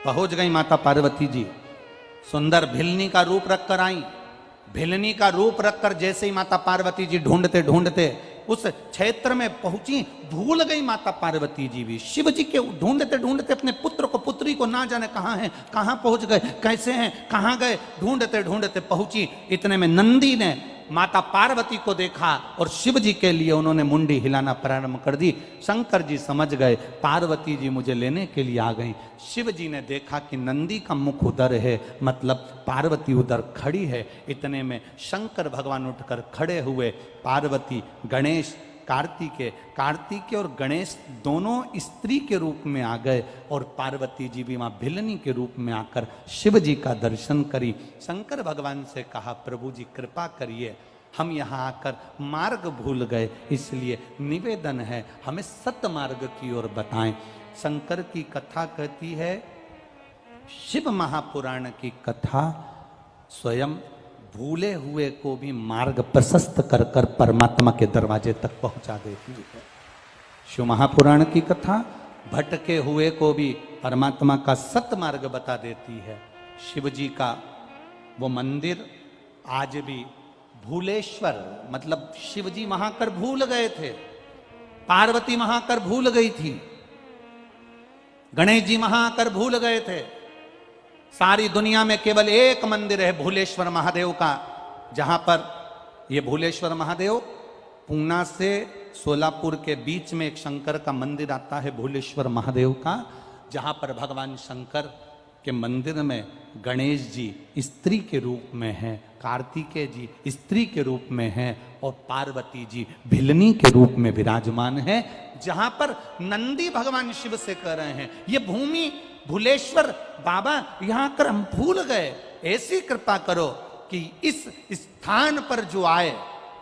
पहुंच गई माता पार्वती जी, सुंदर भिलनी का रूप रखकर आई। भिलनी का रूप रखकर जैसे ही माता पार्वती जी ढूंढते ढूंढते उस क्षेत्र में पहुंची, भूल गई माता पार्वती जी भी। शिव जी के ढूंढते ढूंढते अपने पुत्र को, पुत्री को ना जाने कहां है, कहां पहुंच गए, कैसे हैं, कहां गए, ढूंढते ढूंढते पहुंची। इतने में नंदी ने माता पार्वती को देखा और शिव जी के लिए उन्होंने मुंडी हिलाना प्रारंभ कर दी। शंकर जी समझ गए पार्वती जी मुझे लेने के लिए आ गई। शिव जी ने देखा कि नंदी का मुख उधर है, मतलब पार्वती उधर खड़ी है। इतने में शंकर भगवान उठकर खड़े हुए। पार्वती, गणेश, कार्तिकेय और गणेश दोनों स्त्री के रूप में आ गए और पार्वती जी भी वहां भिलनी के रूप में आकर शिव जी का दर्शन करी। शंकर भगवान से कहा प्रभु जी कृपा करिए, हम यहाँ आकर मार्ग भूल गए, इसलिए निवेदन है हमें सत मार्ग की ओर बताएं। शंकर की कथा कहती है, शिव महापुराण की कथा स्वयं भूले हुए को भी मार्ग प्रशस्त कर कर परमात्मा के दरवाजे तक पहुंचा देती है। शिव महापुराण की कथा भटके हुए को भी परमात्मा का सत मार्ग बता देती है। शिव जी का वो मंदिर आज भी भूलेश्वर, मतलब शिव जी वहां कर भूल गए थे, पार्वती वहां कर भूल गई थी, गणेश जी वहां आकर भूल गए थे। सारी दुनिया में केवल एक मंदिर है भूलेश्वर महादेव का, जहां पर ये भूलेश्वर महादेव पूना से सोलापुर के बीच में एक शंकर का मंदिर आता है भूलेश्वर महादेव का, जहां पर भगवान शंकर के मंदिर में गणेश जी स्त्री के रूप में हैं, कार्तिकेय जी स्त्री के रूप में हैं और पार्वती जी भिलनी के रूप में विराजमान हैं। जहां पर नंदी भगवान शिव से कह रहे हैं ये भूमि भूलेश्वर बाबा यहां कर हम भूल गए, ऐसी कृपा करो कि इस स्थान पर जो आए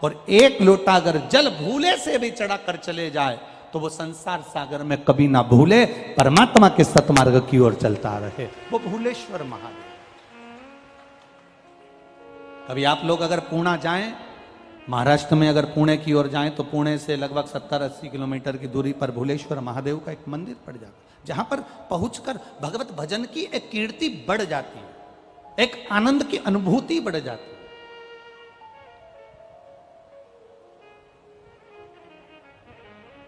और एक लोटा अगर जल भूले से भी चढ़ा कर चले जाए तो वो संसार सागर में कभी ना भूले, परमात्मा के सतमार्ग की ओर चलता रहे, वो भूलेश्वर महादेव। कभी आप लोग अगर पूना जाएं, महाराष्ट्र में अगर पुणे की ओर जाएं तो पुणे से लगभग 70-80 किलोमीटर की दूरी पर भूलेश्वर महादेव का एक मंदिर पड़ जाता है, जहां पर पहुंचकर भगवत भजन की एक कीर्ति बढ़ जाती है, एक आनंद की अनुभूति बढ़ जाती है।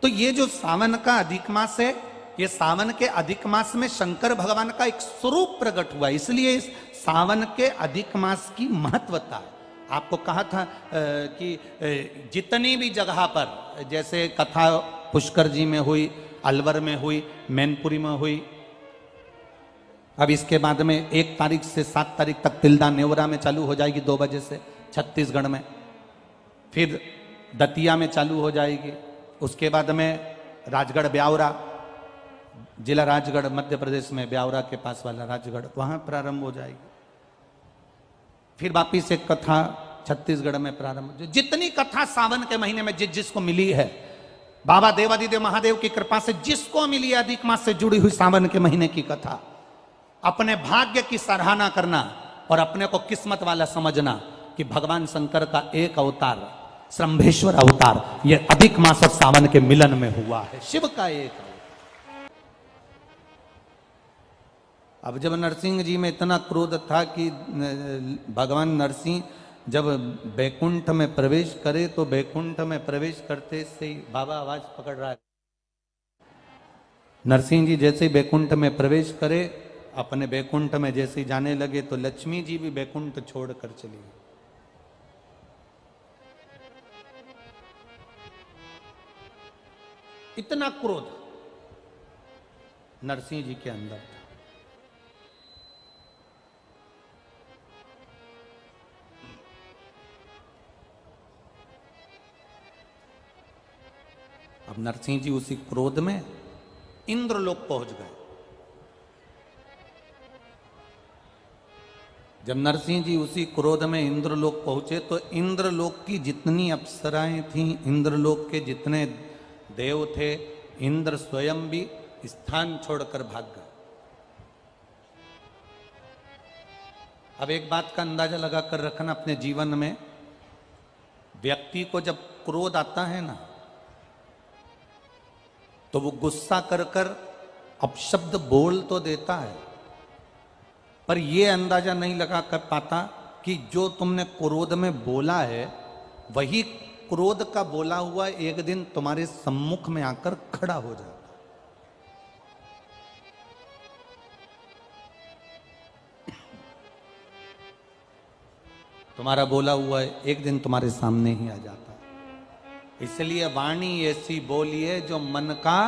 तो ये जो सावन का अधिक मास है, ये सावन के अधिक मास में शंकर भगवान का एक स्वरूप प्रकट हुआ, इसलिए इस सावन के अधिक मास की महत्वता है। आपको कहा था कि जितनी भी जगह पर, जैसे कथा पुष्कर जी में हुई, अलवर में हुई, मैनपुरी में हुई, अब इसके बाद में 1 तारीख से 7 तारीख तक तिल्दा नेवरा में चालू हो जाएगी 2 बजे से छत्तीसगढ़ में, फिर दतिया में चालू हो जाएगी, उसके बाद में राजगढ़ ब्यावरा, जिला राजगढ़ मध्य प्रदेश में ब्यावरा के पास वाला राजगढ़, वहां प्रारंभ हो जाएगी। फिर वापिस एक कथा छत्तीसगढ़ में प्रारंभ। जितनी कथा सावन के महीने में जिसको मिली है, बाबा देवादिदेव महादेव की कृपा से जिसको मिली अधिक मास से जुड़ी हुई सावन के महीने की कथा, अपने भाग्य की सराहना करना और अपने को किस्मत वाला समझना कि भगवान शंकर का एक अवतार, श्रंभेश्वर अवतार, यह अधिक मास और सावन के मिलन में हुआ है, शिव का एक अवतार। अब जब नरसिंह जी में इतना क्रोध था कि भगवान नरसिंह जब बैकुंठ में प्रवेश करे तो बैकुंठ में प्रवेश करते से ही बाबा आवाज पकड़ रहा है, नरसिंह जी जैसे ही बैकुंठ में प्रवेश करे, अपने बैकुंठ में जैसे ही जाने लगे तो लक्ष्मी जी भी बैकुंठ छोड़कर चली गई। इतना क्रोध नरसिंह जी के अंदर था। अब नरसिंह जी उसी क्रोध में इंद्रलोक पहुंच गए। जब नरसिंह जी उसी क्रोध में इंद्रलोक पहुंचे तो इंद्रलोक की जितनी अप्सराएं थीं, इंद्रलोक के जितने देव थे, इंद्र स्वयं भी स्थान छोड़कर भाग गए। अब एक बात का अंदाजा लगाकर रखना अपने जीवन में, व्यक्ति को जब क्रोध आता है ना तो वो गुस्सा कर कर अपशब्द बोल तो देता है, पर ये अंदाजा नहीं लगा कर पाता कि जो तुमने क्रोध में बोला है वही क्रोध का बोला हुआ एक दिन तुम्हारे सम्मुख में आकर खड़ा हो जाता। तुम्हारा बोला हुआ एक दिन तुम्हारे सामने ही आ जाता है। इसलिए वाणी ऐसी बोलिए जो मन का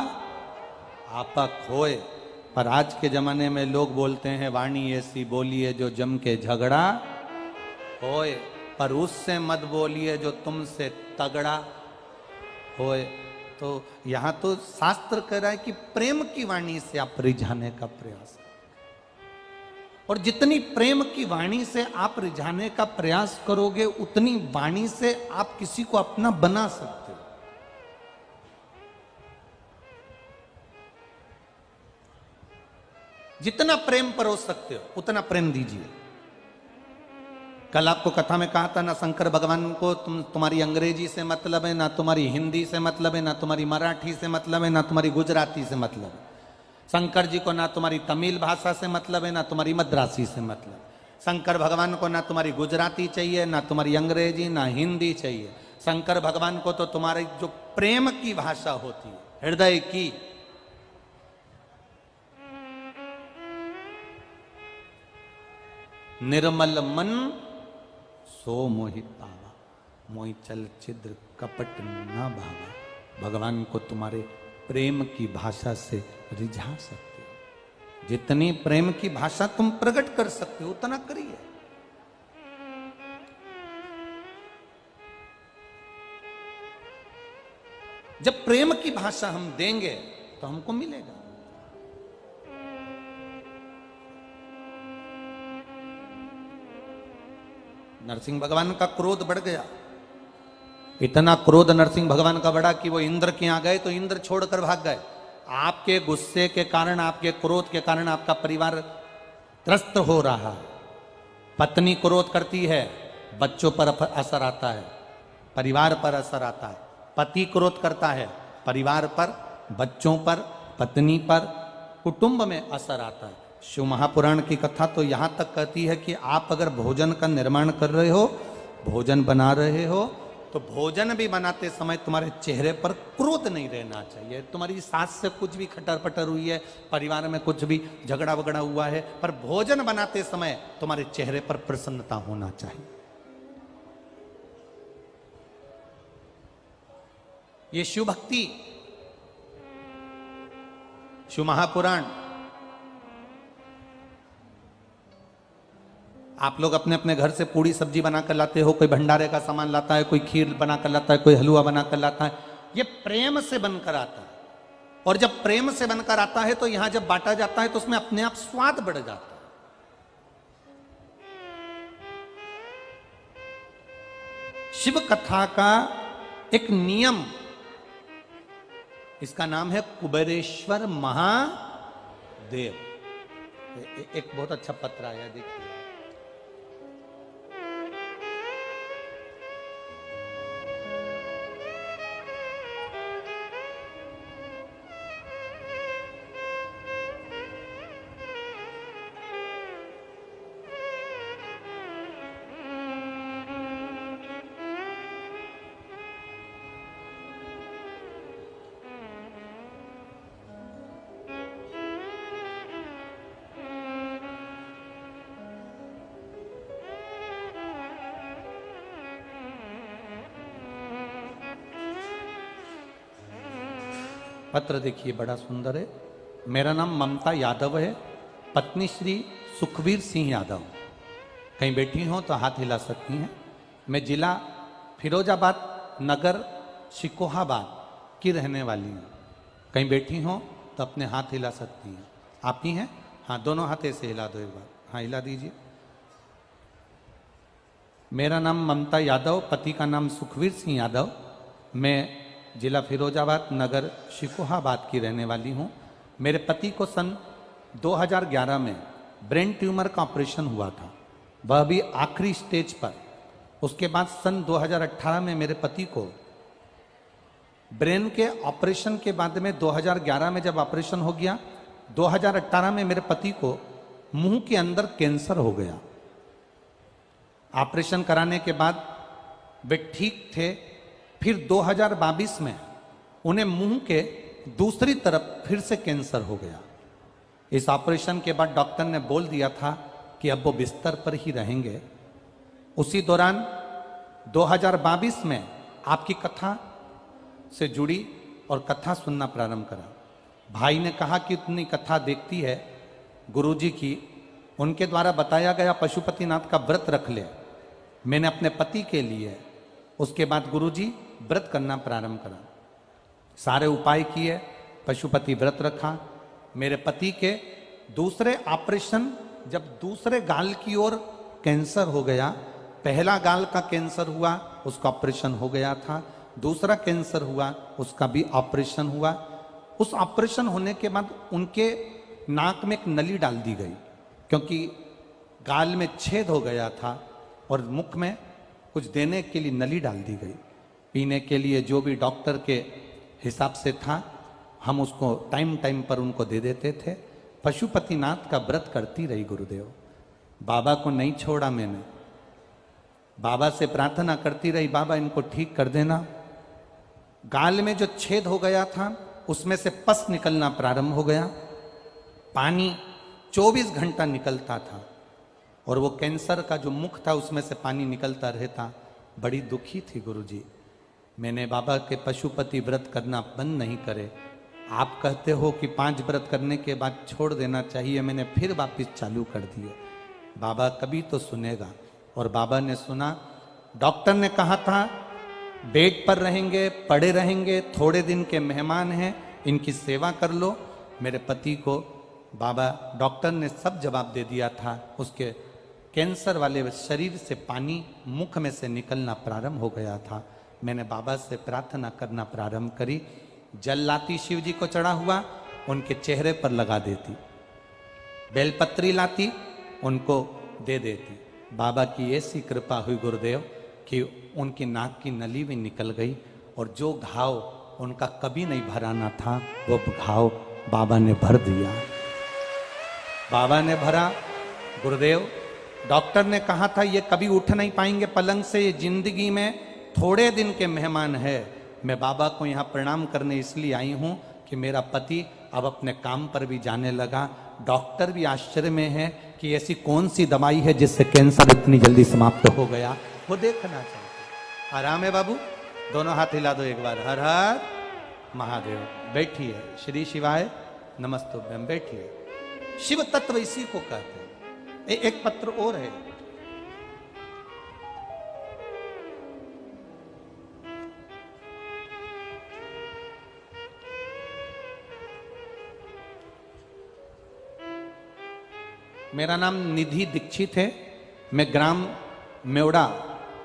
आपा खोए। पर आज के जमाने में लोग बोलते हैं वाणी ऐसी बोलिए जो जम के झगड़ा होए, पर उससे मत बोलिए जो तुमसे तगड़ा होए। तो यहां तो शास्त्र कह रहा है कि प्रेम की वाणी से आप रिझाने का प्रयास, और जितनी प्रेम की वाणी से आप रिझाने का प्रयास करोगे उतनी वाणी से आप किसी को अपना बना सकते हो। जितना प्रेम परोस सकते हो उतना प्रेम दीजिए। कल आपको कथा में कहा था ना, शंकर भगवान को तुम्हारी अंग्रेजी से मतलब है, ना तुम्हारी हिंदी से मतलब है, ना तुम्हारी मराठी से मतलब है, ना तुम्हारी गुजराती से मतलब है। शंकर जी को ना तुम्हारी तमिल भाषा से मतलब है, ना तुम्हारी मद्रासी से मतलब। शंकर भगवान को ना तुम्हारी गुजराती चाहिए, ना तुम्हारी अंग्रेजी, ना हिंदी चाहिए। शंकर भगवान को तो तुम्हारी जो प्रेम की भाषा होती है, हृदय की, निर्मल मन सो मोहित पावा, मोहि चल छिद्र कपट ना भावा। भगवान को तुम्हारे प्रेम की भाषा से रिझा सकते हो। जितनी प्रेम की भाषा तुम प्रकट कर सकते हो उतना करिए। जब प्रेम की भाषा हम देंगे तो हमको मिलेगा। नरसिंह भगवान का क्रोध बढ़ गया। इतना क्रोध नरसिंह भगवान का बढ़ा कि वो इंद्र के यहां गए तो इंद्र छोड़कर भाग गए। आपके गुस्से के कारण, आपके क्रोध के कारण आपका परिवार त्रस्त हो रहा है। पत्नी क्रोध करती है, बच्चों पर असर आता है, परिवार पर असर आता है। पति क्रोध करता है, परिवार पर, बच्चों पर, पत्नी पर, कुटुंब में असर आता है। शिव महापुराण की कथा तो यहां तक कहती है कि आप अगर भोजन का निर्माण कर रहे हो, भोजन बना रहे हो, तो भोजन भी बनाते समय तुम्हारे चेहरे पर क्रोध नहीं रहना चाहिए। तुम्हारी सास से कुछ भी खटर पटर हुई है, परिवार में कुछ भी झगड़ा वगड़ा हुआ है, पर भोजन बनाते समय तुम्हारे चेहरे पर प्रसन्नता होना चाहिए। ये शिव भक्ति, शिव महापुराण। आप लोग अपने अपने घर से पूड़ी सब्जी बनाकर लाते हो, कोई भंडारे का सामान लाता है, कोई खीर बनाकर लाता है, कोई हलवा बनाकर लाता है। ये प्रेम से बनकर आता है, और जब प्रेम से बनकर आता है तो यहां जब बांटा जाता है तो उसमें अपने आप स्वाद बढ़ जाता है। शिव कथा का एक नियम, इसका नाम है कुबेरेश्वर महादेव। एक बहुत अच्छा पत्र आया, देखिए। पत्र देखिए, बड़ा सुंदर है। मेरा नाम ममता यादव है, पत्नी श्री सुखवीर सिंह यादव। कहीं बैठी हो तो हाथ हिला सकती हैं। मैं जिला फिरोजाबाद, नगर शिकोहाबाद की रहने वाली हूँ। कहीं बैठी हो तो अपने हाथ हिला सकती हैं। आप ही हैं? हाँ, दोनों हाथ ऐसे हिला दो एक बार। हाँ, हिला दीजिए। मेरा नाम ममता यादव, पति का नाम सुखवीर सिंह यादव। मैं जिला फिरोजाबाद, नगर शिकोहाबाद की रहने वाली हूँ। मेरे पति को सन 2011 में ब्रेन ट्यूमर का ऑपरेशन हुआ था, वह भी आखिरी स्टेज पर। उसके बाद सन 2018 में मेरे पति को ब्रेन के ऑपरेशन के बाद में 2011 में जब ऑपरेशन हो गया, 2018 में मेरे पति को मुंह के अंदर कैंसर हो गया। ऑपरेशन कराने के बाद वे ठीक थे। फिर 2022 में उन्हें मुंह के दूसरी तरफ फिर से कैंसर हो गया। इस ऑपरेशन के बाद डॉक्टर ने बोल दिया था कि अब वो बिस्तर पर ही रहेंगे। उसी दौरान 2022 में आपकी कथा से जुड़ी और कथा सुनना प्रारंभ करा। भाई ने कहा कि इतनी कथा देखती है गुरुजी की, उनके द्वारा बताया गया पशुपतिनाथ का व्रत रख ले। मैंने अपने पति के लिए उसके बाद गुरुजी व्रत करना प्रारंभ करा। सारे उपाय किए, पशुपति व्रत रखा। मेरे पति के दूसरे ऑपरेशन, जब दूसरे गाल की ओर कैंसर हो गया, पहला गाल का कैंसर हुआ उसका ऑपरेशन हो गया था, दूसरा कैंसर हुआ उसका भी ऑपरेशन हुआ। उस ऑपरेशन होने के बाद उनके नाक में एक नली डाल दी गई, क्योंकि गाल में छेद हो गया था और मुख में कुछ देने के लिए नली डाल दी गई। पीने के लिए जो भी डॉक्टर के हिसाब से था हम उसको टाइम टाइम पर उनको दे देते थे। पशुपतिनाथ का व्रत करती रही गुरुदेव। बाबा को नहीं छोड़ा मैंने, बाबा से प्रार्थना करती रही, बाबा इनको ठीक कर देना। गाल में जो छेद हो गया था उसमें से पस निकलना प्रारंभ हो गया। पानी 24 घंटा निकलता था और वो कैंसर का जो मुख था उसमें से पानी निकलता रहता। बड़ी दुखी थी गुरुजी। मैंने बाबा के पशुपति व्रत करना बंद नहीं करे। आप कहते हो कि 5 व्रत करने के बाद छोड़ देना चाहिए, मैंने फिर वापस चालू कर दिए। बाबा कभी तो सुनेगा। और बाबा ने सुना। डॉक्टर ने कहा था बेड पर रहेंगे, पड़े रहेंगे, थोड़े दिन के मेहमान हैं, इनकी सेवा कर लो। मेरे पति को बाबा डॉक्टर ने सब जवाब दे दिया था। उसके कैंसर वाले शरीर से पानी मुख में से निकलना प्रारंभ हो गया था। मैंने बाबा से प्रार्थना करना प्रारंभ करी। जल लाती शिव जी को चढ़ा हुआ, उनके चेहरे पर लगा देती। बेलपत्री लाती, उनको दे देती। बाबा की ऐसी कृपा हुई गुरुदेव कि उनकी नाक की नली भी निकल गई और जो घाव उनका कभी नहीं भराना था वो घाव बाबा ने भर दिया। बाबा ने भरा। गुरुदेव, डॉक्टर ने कहा था ये कभी उठ नहीं पाएंगे पलंग से, ये जिंदगी में थोड़े दिन के मेहमान है। मैं बाबा को यहाँ प्रणाम करने इसलिए आई हूँ कि मेरा पति अब अपने काम पर भी जाने लगा। डॉक्टर भी आश्चर्य में है कि ऐसी कौन सी दवाई है जिससे कैंसर इतनी जल्दी समाप्त हो गया, वो देखना चाहते। आराम है बाबू, दोनों हाथ हिला दो एक बार। हर हर महादेव। बैठिए। श्री शिवाय नमस्तुभ्यम। बैठिए। शिव तत्व इसी को कहते हैं। एक पत्र और है। मेरा नाम निधि दीक्षित है। मैं ग्राम मेवड़ा,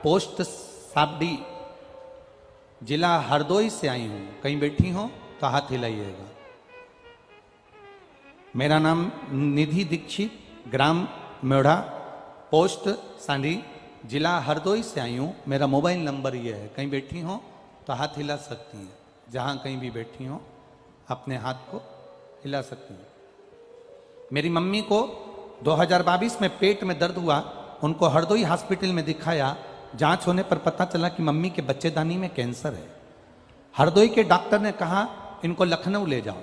पोस्ट साबडी, जिला हरदोई से आई हूं। कहीं बैठी हो तो हाथ हिलाइएगा। मेरा नाम निधि दीक्षित, ग्राम मेवड़ा, पोस्ट सांडी, जिला हरदोई से आई हूँ। मेरा मोबाइल नंबर ये है। कहीं बैठी हो तो हाथ हिला सकती हैं। जहाँ कहीं भी बैठी हो अपने हाथ को हिला सकती हैं। मेरी मम्मी को 2022 में पेट में दर्द हुआ, उनको हरदोई हॉस्पिटल में दिखाया। जांच होने पर पता चला कि मम्मी के बच्चेदानी में कैंसर है। हरदोई के डॉक्टर ने कहा इनको लखनऊ ले जाओ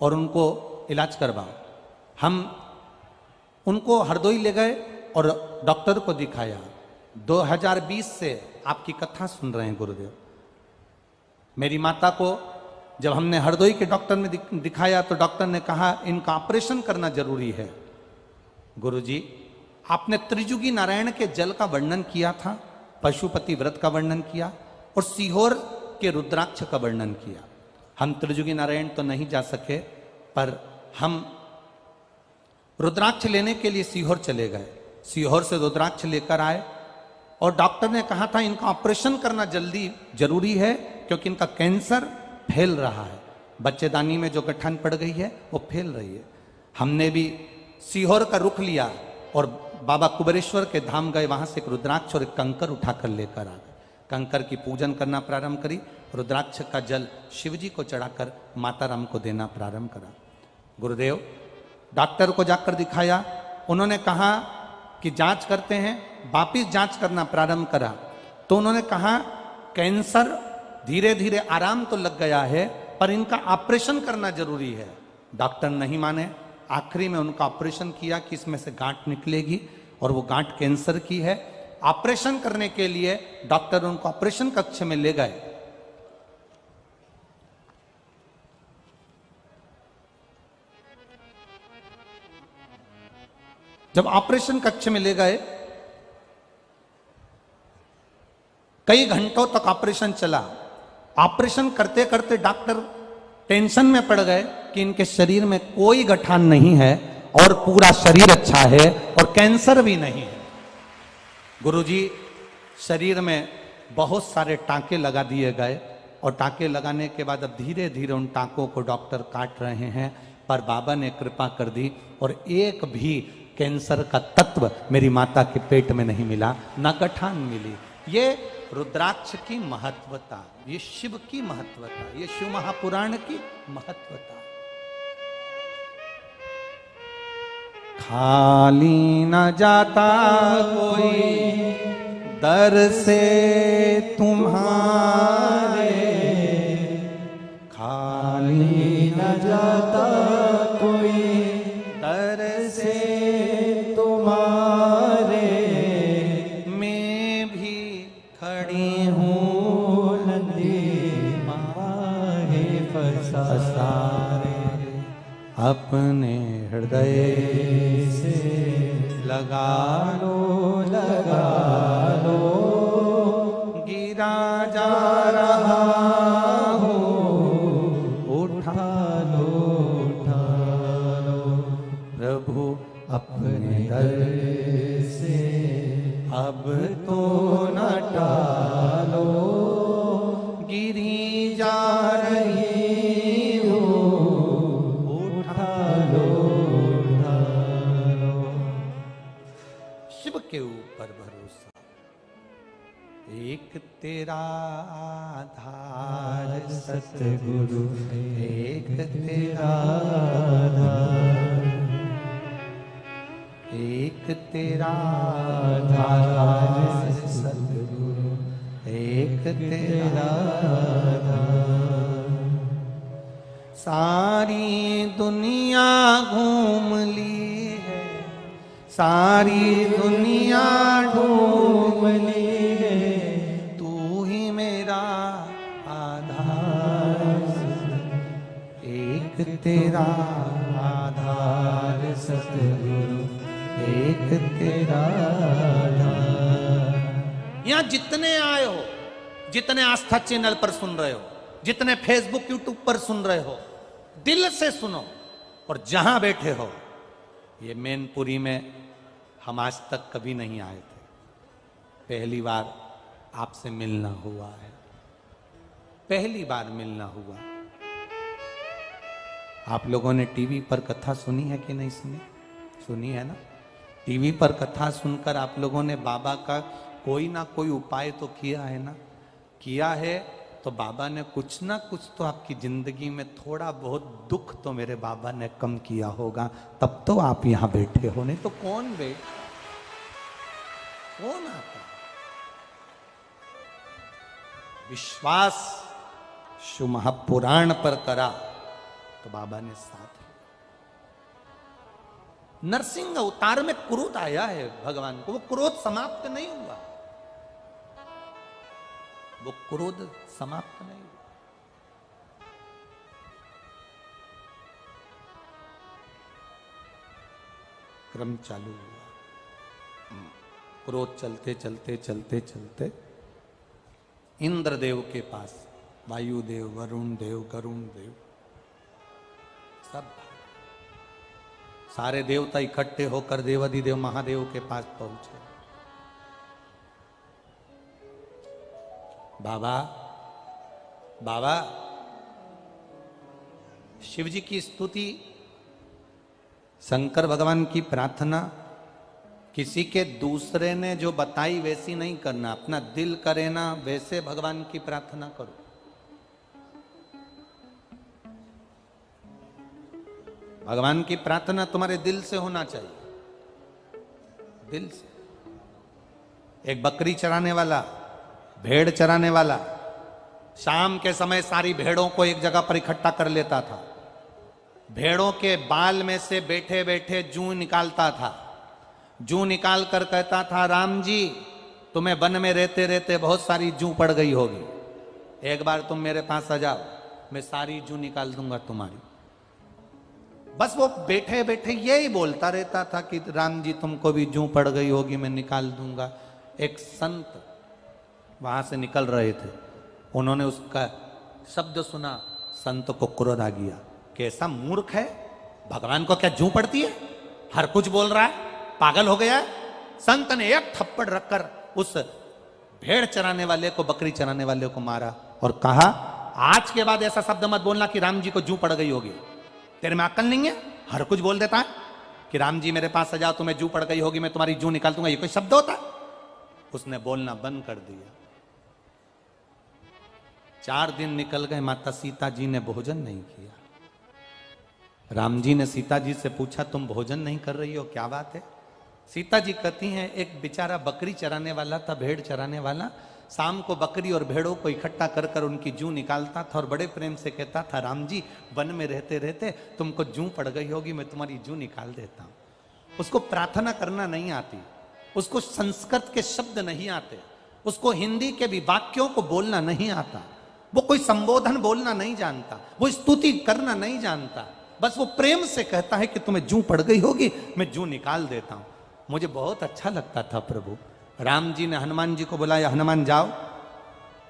और उनको इलाज करवाओ। हम उनको हरदोई ले गए और डॉक्टर को दिखाया। 2020 से आपकी कथा सुन रहे हैं गुरुदेव। मेरी माता को जब हमने हरदोई के डॉक्टर में दिखाया तो डॉक्टर ने कहा इनका ऑपरेशन करना जरूरी है। गुरुजी, आपने त्रिजुगी नारायण के जल का वर्णन किया था, पशुपति व्रत का वर्णन किया और सीहोर के रुद्राक्ष का वर्णन किया। हम त्रिजुगी नारायण तो नहीं जा सके, पर हम रुद्राक्ष लेने के लिए सीहोर चले गए। सीहोर से रुद्राक्ष लेकर आए और डॉक्टर ने कहा था इनका ऑपरेशन करना जल्दी जरूरी है क्योंकि इनका कैंसर फैल रहा है। बच्चेदानी में जो गठन पड़ गई है वो फैल रही है। हमने भी सीहोर का रुख लिया और बाबा कुबेरेश्वर के धाम गए। वहां से एक रुद्राक्ष और एक कंकर उठाकर लेकर आ गए। कंकर की पूजन करना प्रारंभ करी। रुद्राक्ष का जल शिव जी को चढ़ाकर माता राम को देना प्रारंभ करा। गुरुदेव, डॉक्टर को जाकर दिखाया, उन्होंने कहा कि जांच करते हैं, वापिस जांच करना प्रारंभ करा तो उन्होंने कहा कैंसर धीरे धीरे आराम तो लग गया है पर इनका ऑपरेशन करना जरूरी है। डॉक्टर नहीं माने, आखिरी में उनका ऑपरेशन किया कि इसमें से गांठ निकलेगी और वो गांठ कैंसर की है। ऑपरेशन करने के लिए डॉक्टर उनको ऑपरेशन कक्ष में ले गए। जब ऑपरेशन कक्ष में ले गए, कई घंटों तक ऑपरेशन चला। ऑपरेशन करते करते डॉक्टर टेंशन में पड़ गए कि इनके शरीर में कोई गठान नहीं है और पूरा शरीर अच्छा है और कैंसर भी नहीं है। गुरुजी, शरीर में बहुत सारे टांके लगा दिए गए और टांके लगाने के बाद अब धीरे धीरे उन टांकों को डॉक्टर काट रहे हैं, पर बाबा ने कृपा कर दी और एक भी कैंसर का तत्व मेरी माता के पेट में नहीं मिला, ना गठान मिली। ये रुद्राक्ष की महत्वता, ये शिव की महत्वता, ये शिव महापुराण की महत्वता। खाली न जाता कोई दर से तुम्हारे, खाली न जाता कोई दर से तुम्हारे, मैं भी खड़ी हूँ नंदी माहे पसारे, अपने हृदय से लगा लो गिरा जा रहा हो, उठा लो प्रभु अपने दर से अब तो न टालो, गिरी जा रही हो, उठा लो। शिव के ऊपर भरोसा, एक तेरा आधार सतगुरु, एक तेरा आधार, एक तेरा आधार सतगुरु, एक तेरा आधार। सारी दुनिया घूम ली है, सारी दुनिया ढूंढ ली है, तू ही मेरा आधार, एक तेरा आधार सतगुरु, एक तेरा आधार। यहां जितने आए हो, जितने आस्था चैनल पर सुन रहे हो, जितने फेसबुक यूट्यूब पर सुन रहे हो, दिल से सुनो। और जहां बैठे हो, ये मैनपुरी में हम आज तक कभी नहीं आए थे, पहली बार आपसे मिलना हुआ है, पहली बार मिलना हुआ। आप लोगों ने टीवी पर कथा सुनी है कि नहीं सुनी? सुनी है ना? टीवी पर कथा सुनकर आप लोगों ने बाबा का कोई ना कोई उपाय तो किया है ना? किया है तो बाबा ने कुछ ना कुछ तो आपकी जिंदगी में थोड़ा बहुत दुख तो मेरे बाबा ने कम किया होगा, तब तो आप यहां बैठे हो, नहीं तो कौन आता? विश्वास शिव महापुराण पर करा तो बाबा ने साथ। नरसिंह अवतार में क्रोध आया है भगवान को, वो क्रोध समाप्त नहीं हुआ, वो क्रोध समाप्त नहीं हुआ। क्रम चालू हुआ, क्रोध चलते चलते चलते चलते इंद्रदेव के पास, वायुदेव, वरुण देव, गरुण देव, सब सारे देवता इकट्ठे होकर देवाधिदेव महादेव के पास पहुंचे। बाबा, बाबा, शिव जी की स्तुति, शंकर भगवान की प्रार्थना किसी के दूसरे ने जो बताई वैसी नहीं करना, अपना दिल करे ना वैसे भगवान की प्रार्थना करो। भगवान की प्रार्थना तुम्हारे दिल से होना चाहिए। दिल से। एक बकरी चराने वाला, भेड़ चराने वाला शाम के समय सारी भेड़ों को एक जगह पर इकट्ठा कर लेता था। भेड़ों के बाल में से बैठे बैठे जूं निकालता था। जूं निकाल कर कहता था, राम जी तुम्हें वन में रहते रहते बहुत सारी जूं पड़ गई होगी, एक बार तुम मेरे पास आ जाओ, मैं सारी जूं निकाल दूंगा तुम्हारी। बस वो बैठे बैठे यही बोलता रहता था कि राम जी तुमको भी जूं पड़ गई होगी, मैं निकाल दूंगा। एक संत वहां से निकल रहे थे, उन्होंने उसका शब्द सुना, संत को क्रोध आ गया। कैसा मूर्ख है, भगवान को क्या जूं पड़ती है, हर कुछ बोल रहा है, पागल हो गया है। संत ने एक थप्पड़ रखकर उस भेड़ चराने वाले को, बकरी चराने वाले को मारा और कहा, आज के बाद ऐसा शब्द मत बोलना कि राम जी को जूं पड़ गई होगी। तेरे में अक्ल नहीं है, हर कुछ बोल देता है कि राम जी मेरे पास आ जाओ, तुम्हें जूं पड़ गई होगी, मैं तुम्हारी जूं निकाल दूंगा। ये कोई शब्द होता है? उसने बोलना बंद कर दिया। 4 दिन निकल गए, माता सीता जी ने भोजन नहीं किया। राम जी ने सीता जी से पूछा, तुम भोजन नहीं कर रही हो, क्या बात है? सीता जी कहती हैं, एक बेचारा बकरी चराने वाला था, भेड़ चराने वाला, शाम को बकरी और भेड़ों को इकट्ठा कर कर उनकी जूं निकालता था और बड़े प्रेम से कहता था, राम जी वन में रहते रहते तुमको जूं पड़ गई होगी, मैं तुम्हारी जूं निकाल देता हूं। उसको प्रार्थना करना नहीं आती, उसको संस्कृत के शब्द नहीं आते, उसको हिंदी के भी वाक्यों को बोलना नहीं आता, वो कोई संबोधन बोलना नहीं जानता, वो स्तुति करना नहीं जानता, बस वो प्रेम से कहता है कि तुम्हें जूं पड़ गई होगी, मैं जूं निकाल देता हूं। मुझे बहुत अच्छा लगता था प्रभु। राम जी ने हनुमान जी को बुलाया, हनुमान जाओ,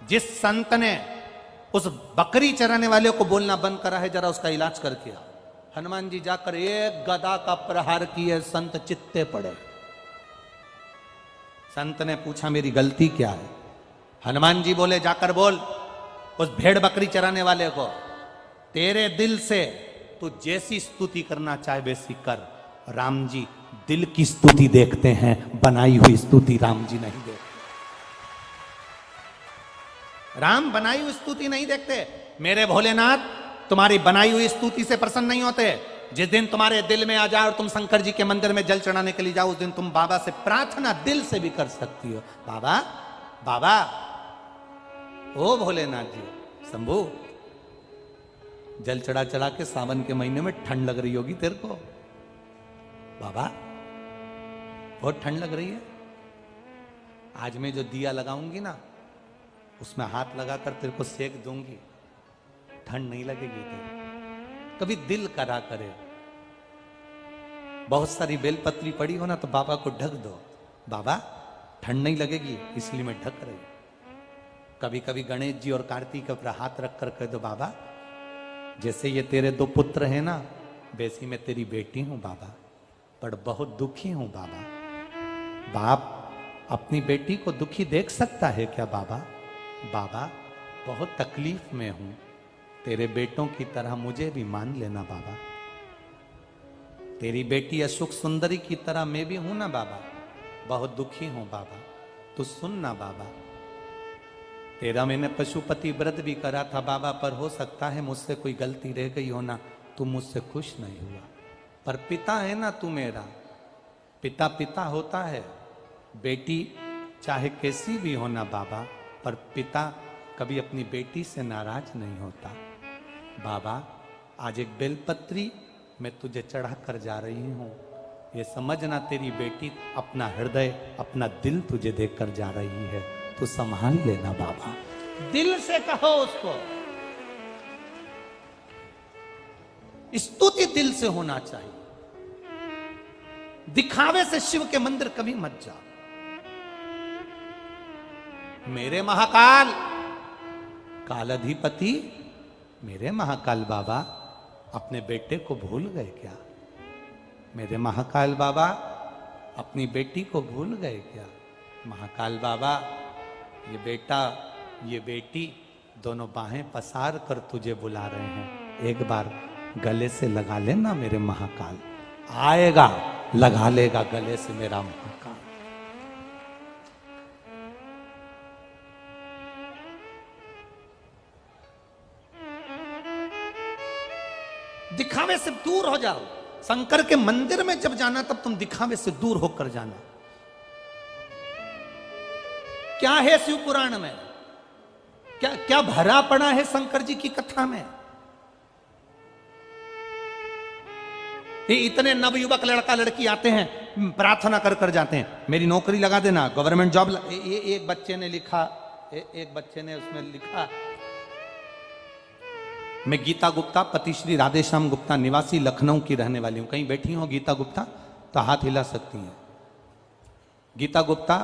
जिस संत ने उस बकरी चराने वाले को बोलना बंद करा है, जरा उसका इलाज करके आओ। हनुमान जी जाकर एक गदा का प्रहार किए, संत चित्ते पड़े। संत ने पूछा, मेरी गलती क्या है? हनुमान जी बोले, जाकर बोल उस भेड़ बकरी चराने वाले को, तेरे दिल से तू जैसी स्तुति करना चाहे वैसी कर। राम जी दिल की स्तुति देखते हैं, बनाई हुई स्तुति राम जी नहीं देखते। राम बनाई हुई स्तुति नहीं देखते। मेरे भोलेनाथ तुम्हारी बनाई हुई स्तुति से प्रसन्न नहीं होते। जिस दिन तुम्हारे दिल में आ जाए और तुम शंकर जी के मंदिर में जल चढ़ाने के लिए जाओ, उस दिन तुम बाबा से प्रार्थना दिल से भी कर सकती हो। बाबा बाबा, ओ भोलेनाथ जी, शंभू, जल चढ़ा चढ़ा के सावन के महीने में ठंड लग रही होगी तेरे को। बाबा बहुत ठंड लग रही है, आज मैं जो दिया लगाऊंगी ना, उसमें हाथ लगाकर तेरे को सेक दूंगी, ठंड नहीं लगेगी तेरे। कभी दिल करा करे, बहुत सारी बेलपत्री पड़ी हो ना तो बाबा को ढक दो, बाबा ठंड नहीं लगेगी इसलिए मैं ढक रही। कभी कभी गणेश जी और कार्तिक पर हाथ रखकर कह दो, बाबा जैसे ये तेरे 2 पुत्र हैं ना, वैसी मैं तेरी बेटी हूं बाबा, पर बहुत दुखी हूं बाबा। बाप अपनी बेटी को दुखी देख सकता है क्या बाबा? बाबा बहुत तकलीफ में हूं, तेरे बेटों की तरह मुझे भी मान लेना बाबा। तेरी बेटी अशोक सुंदरी की तरह मैं भी हूं ना बाबा, बहुत दुखी हूं बाबा, तू सुन ना बाबा। तेरा मैंने पशुपति व्रत भी करा था बाबा, पर हो सकता है मुझसे कोई गलती रह गई हो ना, तू मुझसे खुश नहीं हुआ। पर पिता है ना तू मेरा, पिता पिता होता है। बेटी चाहे कैसी भी हो ना बाबा, पर पिता कभी अपनी बेटी से नाराज नहीं होता। बाबा आज एक बेलपत्री मैं तुझे चढ़ा कर जा रही हूं, ये समझना तेरी बेटी अपना हृदय, अपना दिल तुझे देकर जा रही है, तू संभाल लेना बाबा। दिल से कहो उसको, स्तुति दिल से होना चाहिए। दिखावे से शिव के मंदिर कभी मत जाओ। मेरे महाकाल कालाधिपति, मेरे महाकाल बाबा अपने बेटे को भूल गए क्या? मेरे महाकाल बाबा अपनी बेटी को भूल गए क्या? महाकाल बाबा ये बेटा ये बेटी दोनों बाहें पसार कर तुझे बुला रहे हैं, एक बार गले से लगा लेना मेरे महाकाल। आएगा लगा लेगा गले से मेरा महाकाल। दिखावे से दूर हो जाओ। शंकर के मंदिर में जब जाना तब तुम दिखावे से दूर होकर जाना। क्या है शिव पुराण में? क्या क्या भरा पड़ा है शंकर जी की कथा में? ये इतने नवयुवक लड़का लड़की आते हैं, प्रार्थना कर कर जाते हैं, मेरी नौकरी लगा देना, गवर्नमेंट जॉब एक बच्चे ने लिखा, एक बच्चे ने उसमें लिखा, मैं गीता गुप्ता, पति श्री राधेश्याम गुप्ता, निवासी लखनऊ की रहने वाली हूं। कहीं बैठी हो गीता गुप्ता तो हाथ हिला सकती हैं। गीता गुप्ता,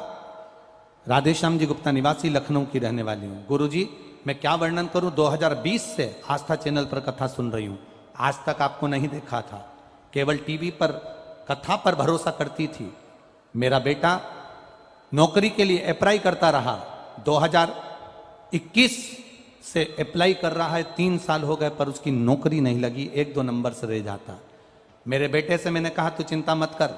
राधेश्याम जी गुप्ता, निवासी लखनऊ की रहने वाली हूं। गुरुजी मैं क्या वर्णन करूं, 2020 से आस्था चैनल पर कथा सुन रही हूं। आज तक आपको नहीं देखा था, केवल टीवी पर कथा पर भरोसा करती थी। मेरा बेटा नौकरी के लिए अप्लाई करता रहा, 2021 से अप्लाई कर रहा है, 3 साल हो गए पर उसकी नौकरी नहीं लगी, 1-2 नंबर से रह जाता। मेरे बेटे से मैंने कहा तू चिंता मत कर,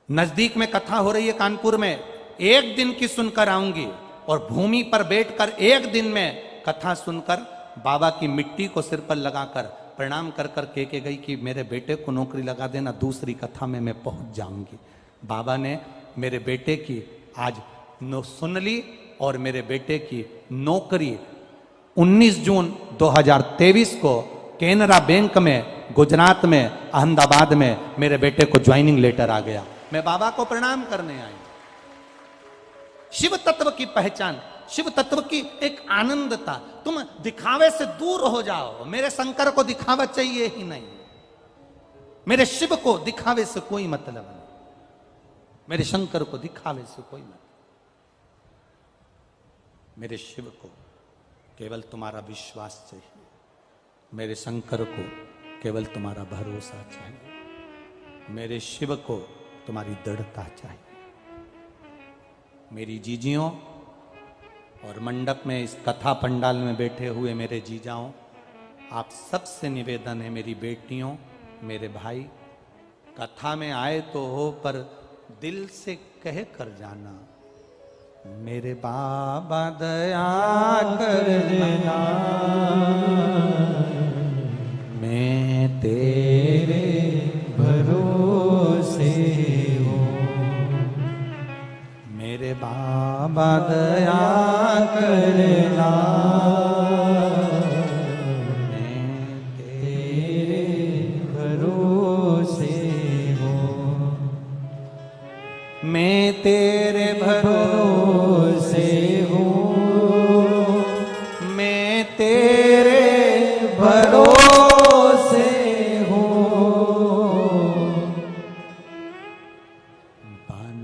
नजदीक में कथा हो रही है कानपुर में, 1 दिन की सुनकर आऊंगी और भूमि पर बैठकर 1 दिन में कथा सुनकर बाबा की मिट्टी को सिर पर लगाकर प्रणाम कर कर के गई कि मेरे बेटे को नौकरी लगा देना, दूसरी कथा में मैं पहुंच जाऊंगी। बाबा ने मेरे बेटे की आज सुन ली और मेरे बेटे की नौकरी 19 जून 2023 को केनरा बैंक में गुजरात में अहमदाबाद में मेरे बेटे को ज्वाइनिंग लेटर आ गया। मैं बाबा को प्रणाम करने आई। शिव तत्व की पहचान, शिव तत्व की एक आनंदता, तुम दिखावे से दूर हो जाओ। मेरे शंकर को दिखावा चाहिए ही नहीं, मेरे शिव को दिखावे से कोई मतलब नहीं, मेरे शंकर को दिखावे से कोई मतलब। मेरे शिव को केवल तुम्हारा विश्वास चाहिए, मेरे शंकर को केवल तुम्हारा भरोसा चाहिए, मेरे शिव को तुम्हारी दृढ़ता चाहिए। मेरी जीजियों और मंडप में इस कथा पंडाल में बैठे हुए मेरे जीजाओं, आप सबसे निवेदन है, मेरी बेटियों, मेरे भाई, कथा में आए तो हो पर दिल से कह कर जाना, मेरे बाबा दया कर देना, मैं तेरे भरोसे हूँ, मेरे बाबा दया करना, मैं तेरे भरोसे हूँ, मैं तेरे भरोसे हूँ, मैं तेरे भरोसे हूँ,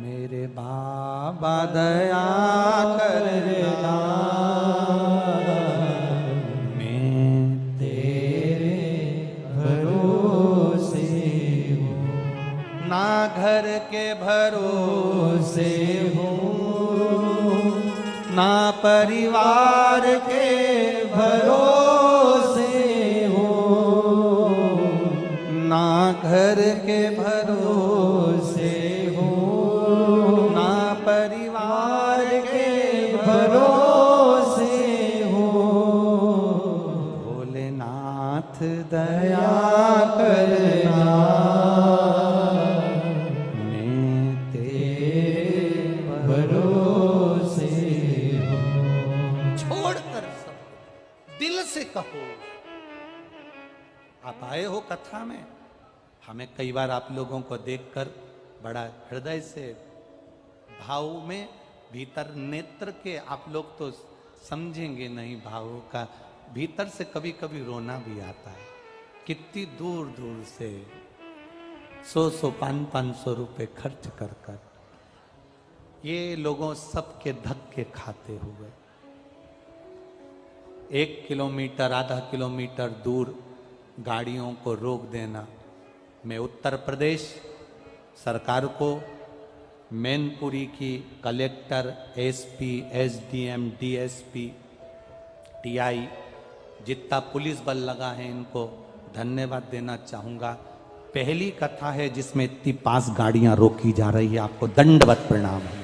मेरे बाबा दया करना, मैं तेरे भरोसे हूँ, ना घर के भरोसे हूँ, ना परिवार के भरोसे हूँ, ना घर के भरोसे हूँ, ना परिवार के भरोसे हूँ, भोलेनाथ दया करना, मैं तेरे भरोसे हूँ। छोड़कर सब दिल से कहो। आप आए हो कथा में, हमें कई बार आप लोगों को देखकर बड़ा हृदय से भाव में भीतर नेत्र के, आप लोग तो समझेंगे नहीं भाव का, भीतर से कभी कभी रोना भी आता है। कितनी दूर दूर से 100-100, 500 रुपए खर्च कर कर ये लोगों सबके धक्के खाते हुए 1 किलोमीटर, आधा किलोमीटर दूर गाड़ियों को रोक देना। मैं उत्तर प्रदेश सरकार को, मैनपुरी की collector, SP, SDM, DSP, TI, जितना पुलिस बल लगा है इनको धन्यवाद देना चाहूँगा। पहली कथा है जिसमें इतनी 5 गाड़ियां रोकी जा रही है, आपको दंडवत प्रणाम है।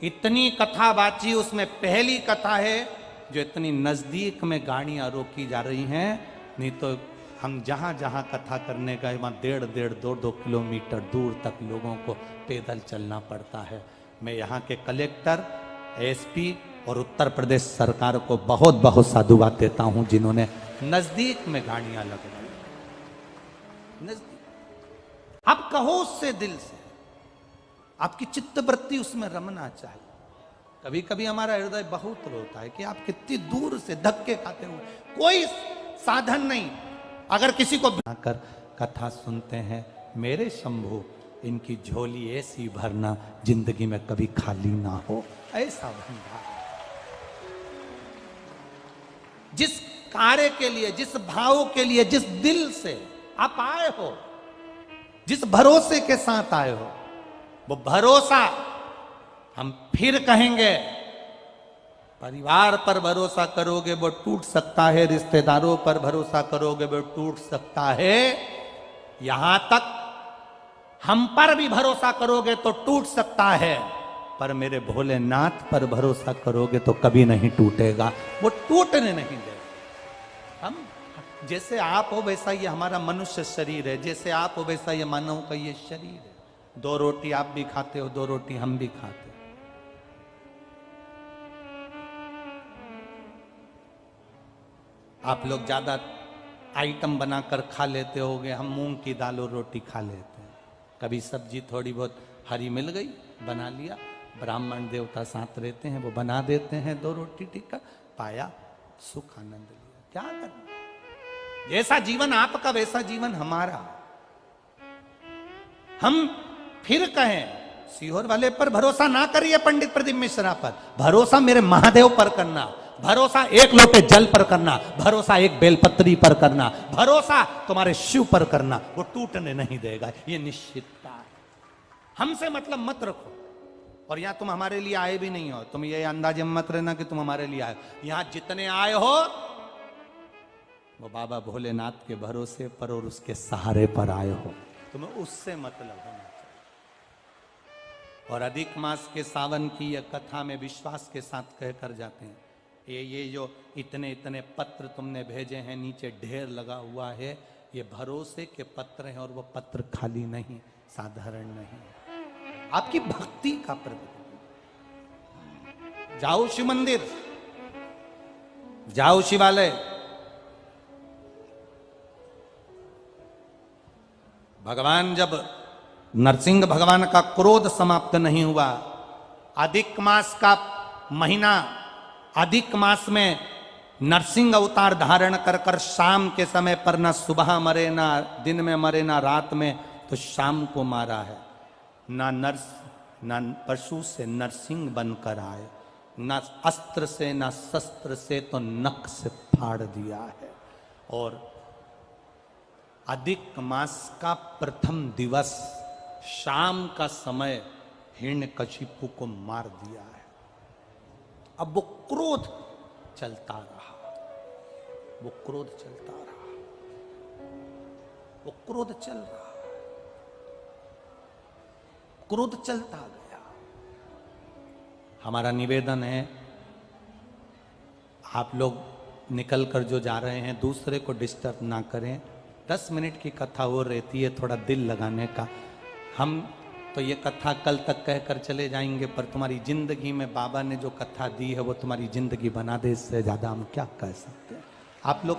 इतनी कथा बाची, उसमें पहली कथा है जो इतनी नजदीक में गाड़ियां रोकी जा रही हैं, नहीं तो हम जहां जहां कथा करने गए वहां 1.5-2 किलोमीटर दूर तक लोगों को पैदल चलना पड़ता है। मैं यहाँ के कलेक्टर, एसपी और उत्तर प्रदेश सरकार को बहुत बहुत साधुवाद देता हूं, जिन्होंने नजदीक में गाड़ियां लगवाई। नजदीक आप कहो उससे दिल से, आपकी चित्तवृत्ति उसमें रमना चाहिए। कभी कभी हमारा हृदय बहुत रोता है कि आप कितनी दूर से धक्के खाते हुए, कोई साधन नहीं, अगर किसी को कर कथा सुनते हैं, मेरे शंभु इनकी झोली ऐसी भरना जिंदगी में कभी खाली ना हो, ऐसा भंडार। जिस कार्य के लिए, जिस भाव के लिए, जिस दिल से आप आए हो, जिस भरोसे के साथ आए हो, वो भरोसा हम फिर कहेंगे, परिवार पर भरोसा करोगे वो टूट सकता है, रिश्तेदारों पर भरोसा करोगे वो टूट सकता है, यहां तक हम पर भी भरोसा करोगे तो टूट सकता है, पर मेरे भोलेनाथ पर भरोसा करोगे तो कभी नहीं टूटेगा, वो टूटने नहीं देगा। हम जैसे आप हो वैसा ये हमारा मनुष्य शरीर है, जैसे आप हो वैसा ये मानव का ये शरीर है। 2 रोटी आप भी खाते हो, 2 रोटी हम भी खाते हो। आप लोग ज्यादा आइटम बनाकर खा लेते होगे, हम मूंग की दाल और रोटी खा लेते हैं। कभी सब्जी थोड़ी बहुत हरी मिल गई, बना लिया, ब्राह्मण देवता साथ रहते हैं, वो बना देते हैं 2 रोटी टिक्का, पाया, सुख आनंद लिया। क्या करना, जैसा जीवन आपका वैसा जीवन हमारा। हम फिर कहें, सीहोर वाले पर भरोसा ना करिए, पंडित प्रदीप मिश्रा पर भरोसा मेरे महादेव पर करना, भरोसा 1 लोटे जल पर करना, भरोसा 1 बेलपत्री पर करना, भरोसा तुम्हारे शिव पर करना, वो टूटने नहीं देगा, ये निश्चितता है। हमसे मतलब मत रखो, और यहां तुम हमारे लिए आए भी नहीं हो, तुम ये अंदाजे मत रहना कि तुम हमारे लिए आए हो। यहां जितने आए हो वो बाबा भोलेनाथ के भरोसे पर और उसके सहारे पर आए हो, तुम्हें उससे मतलब होना चाहिए। और अधिक मास के सावन की यह कथा में विश्वास के साथ कहकर जाते हैं, ये जो इतने इतने पत्र तुमने भेजे हैं, नीचे ढेर लगा हुआ है, ये भरोसे के पत्र हैं, और वो पत्र खाली नहीं, साधारण नहीं, आपकी भक्ति का प्रतीक। जाओ शिव मंदिर, जाओ शिवालय, भगवान जब नरसिंह भगवान का क्रोध समाप्त नहीं हुआ, अधिक मास का महीना, अधिक मास में नरसिंह अवतार धारण कर कर शाम के समय पर ना सुबह मरे, ना दिन में मरे, ना रात में, तो शाम को मारा है। ना पशु से नरसिंह बनकर आए, ना अस्त्र से ना शस्त्र से, तो नख से फाड़ दिया है। और अधिक मास का प्रथम दिवस शाम का समय हिरण्यकशिपु को मार दिया है। अब वो क्रोध चलता रहा, वो क्रोध चलता रहा, वो क्रोध चल रहा, क्रोध चलता गया। हमारा निवेदन है, आप लोग निकल कर जो जा रहे हैं दूसरे को डिस्टर्ब ना करें। 10 मिनट की कथा हो रहती है, थोड़ा दिल लगाने का। हम तो ये कथा कल तक कहकर चले जाएंगे, पर तुम्हारी जिंदगी में बाबा ने जो कथा दी है वो तुम्हारी जिंदगी बना दे, इससे ज्यादा हम क्या कह सकते हैं। आप लोग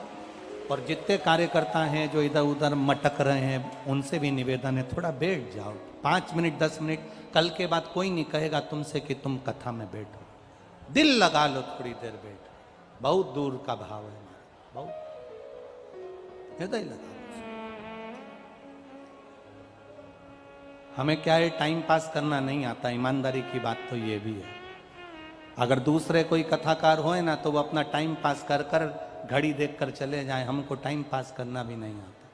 और जितने कार्यकर्ता हैं जो इधर उधर मटक रहे हैं, उनसे भी निवेदन है, थोड़ा बैठ जाओ 5 मिनट 10 मिनट। कल के बाद कोई नहीं कहेगा तुमसे कि तुम कथा में बैठो, दिल लगा लो, थोड़ी देर बैठो। बहुत दूर का भाव है हमारा, बहुत हृदय लगा। हमें क्या है, टाइम पास करना नहीं आता, ईमानदारी की बात तो ये भी है। अगर दूसरे कोई कथाकार होए ना तो वो अपना टाइम पास कर कर घड़ी देखकर चले जाएं, हमको टाइम पास करना भी नहीं आता।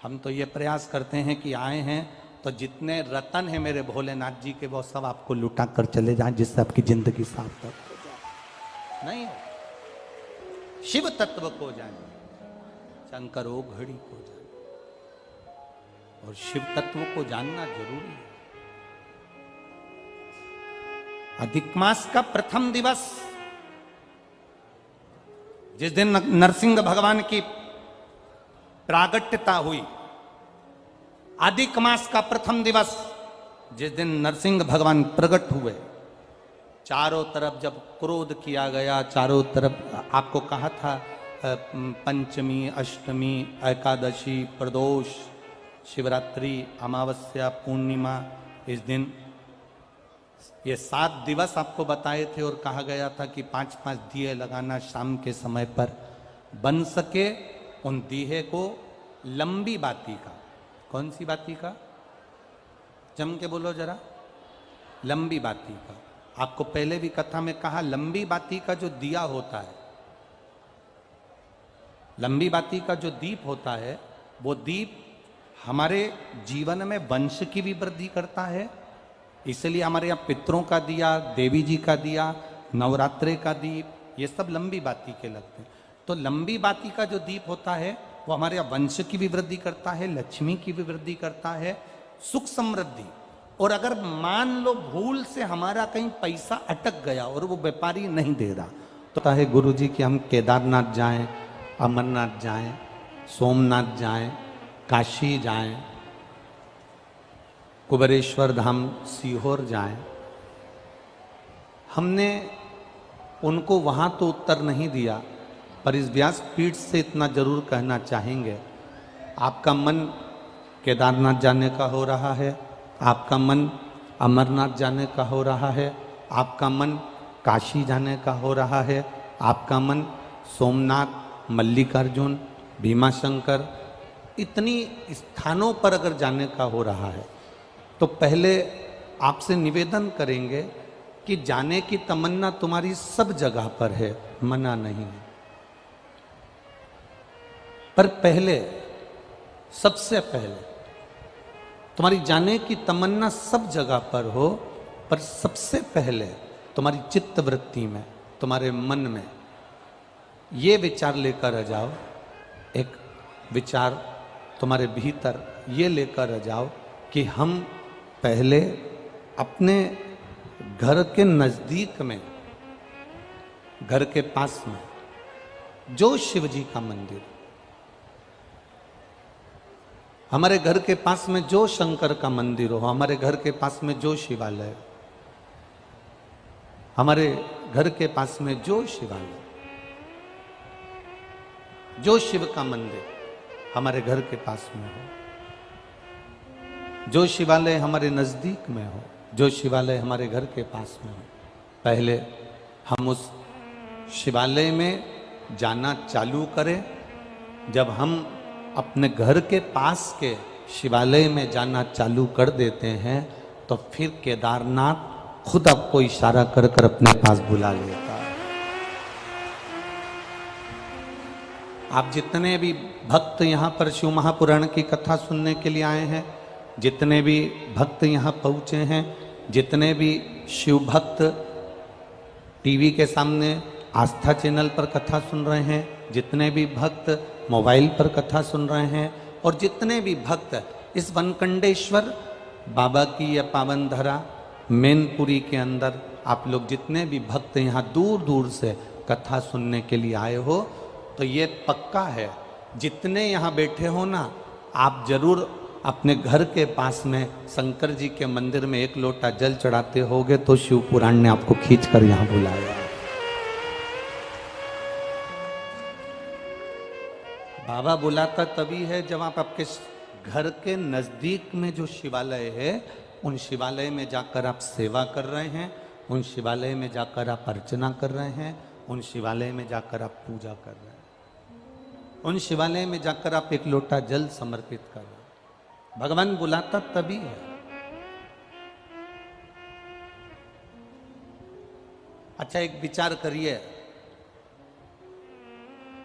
हम तो ये प्रयास करते हैं कि आए हैं तो जितने रतन हैं मेरे भोलेनाथ जी के, वो सब आपको लुटा कर चले जाएं, जिससे आपकी जिंदगी सार्थक हो जाए। नहीं हो, शिव तत्व को जाने, शंकर ओ घड़ी को जाने, और शिव तत्व को जानना जरूरी है। अधिक मास का प्रथम दिवस, जिस दिन नरसिंह भगवान की प्रागट्यता हुई। अधिक मास का प्रथम दिवस, जिस दिन नरसिंह भगवान प्रकट हुए, चारों तरफ जब क्रोध किया गया, चारों तरफ आपको कहा था पंचमी, अष्टमी, एकादशी, प्रदोष, शिवरात्रि, अमावस्या, पूर्णिमा, इस दिन ये 7 दिवस आपको बताए थे और कहा गया था कि 5-5 दिए लगाना शाम के समय पर, बन सके उन दिए को लंबी बाती का। कौन सी बाती का? जम के बोलो जरा। लंबी बाती का। आपको पहले भी कथा में कहा, लंबी बाती का जो दिया होता है, लंबी बाती का जो दीप होता है, वो दीप हमारे जीवन में वंश की भी वृद्धि करता है। इसलिए हमारे यहाँ पितरों का दिया, देवी जी का दिया, नवरात्रे का दीप, ये सब लंबी बाती के लगते हैं। तो लंबी बाती का जो दीप होता है वो हमारे यहाँ वंश की भी वृद्धि करता है, लक्ष्मी की भी वृद्धि करता है, सुख समृद्धि। और अगर मान लो भूल से हमारा कहीं पैसा अटक गया और वो व्यापारी नहीं दे रहा, तो चाहे गुरु जी कि हम केदारनाथ जाएं, अमरनाथ जाएं, सोमनाथ जाएं, काशी जाएं, कुबेरेश्वर धाम सीहोर जाएं, हमने उनको वहाँ तो उत्तर नहीं दिया, पर इस व्यासपीठ से इतना जरूर कहना चाहेंगे, आपका मन केदारनाथ जाने का हो रहा है, आपका मन अमरनाथ जाने का हो रहा है, आपका मन काशी जाने का हो रहा है, आपका मन सोमनाथ, मल्लिकार्जुन, भीमाशंकर, इतनी स्थानों पर अगर जाने का हो रहा है, तो पहले आपसे निवेदन करेंगे कि जाने की तमन्ना तुम्हारी सब जगह पर है, मना नहीं है, पर पहले, सबसे पहले तुम्हारी जाने की तमन्ना सब जगह पर हो, पर सबसे पहले तुम्हारी चित्त वृत्ति में, तुम्हारे मन में ये विचार लेकर आ जाओ, एक विचार तुम्हारे भीतर ये लेकर आ जाओ कि हम पहले अपने घर के नजदीक में, घर के पास में जो शिव जी का मंदिर, हमारे घर के पास में जो शंकर का मंदिर हो, हमारे घर के पास में जो शिवालय, हमारे घर के पास में जो शिवालय, जो शिव का मंदिर हमारे घर के पास में हो, जो शिवालय हमारे नजदीक में हो, जो शिवालय हमारे घर के पास में हो, पहले हम उस शिवालय में जाना चालू करें। जब हम अपने घर के पास के शिवालय में जाना चालू कर देते हैं, तो फिर केदारनाथ खुद आपको इशारा कर कर अपने पास बुला लेता है। आप जितने भी भक्त यहाँ पर शिव महापुराण की कथा सुनने के लिए आए हैं, जितने भी भक्त यहाँ पहुँचे हैं, जितने भी शिव भक्त टीवी के सामने आस्था चैनल पर कथा सुन रहे हैं, जितने भी भक्त मोबाइल पर कथा सुन रहे हैं, और जितने भी भक्त इस वनकंडेश्वर बाबा की यह पावन धरा मैनपुरी के अंदर, आप लोग जितने भी भक्त यहाँ दूर दूर से कथा सुनने के लिए आए हो, तो ये पक्का है, जितने यहाँ बैठे हो ना, आप जरूर अपने घर के पास में शंकर जी के मंदिर में एक लोटा जल चढ़ाते होगे, तो शिव पुराण ने आपको खींच कर यहाँ बुलाया। बाबा बुलाता तभी है जब आप आपके घर के नजदीक में जो शिवालय है, उन शिवालय में जाकर आप सेवा कर रहे हैं, उन शिवालय में जाकर आप अर्चना कर रहे हैं, उन शिवालय में जाकर आप पूजा कर रहे हैं, उन शिवालय में जाकर आप एक लोटा जल समर्पित कर रहे हैं। भगवान बुलाता तभी है। अच्छा, एक विचार करिए,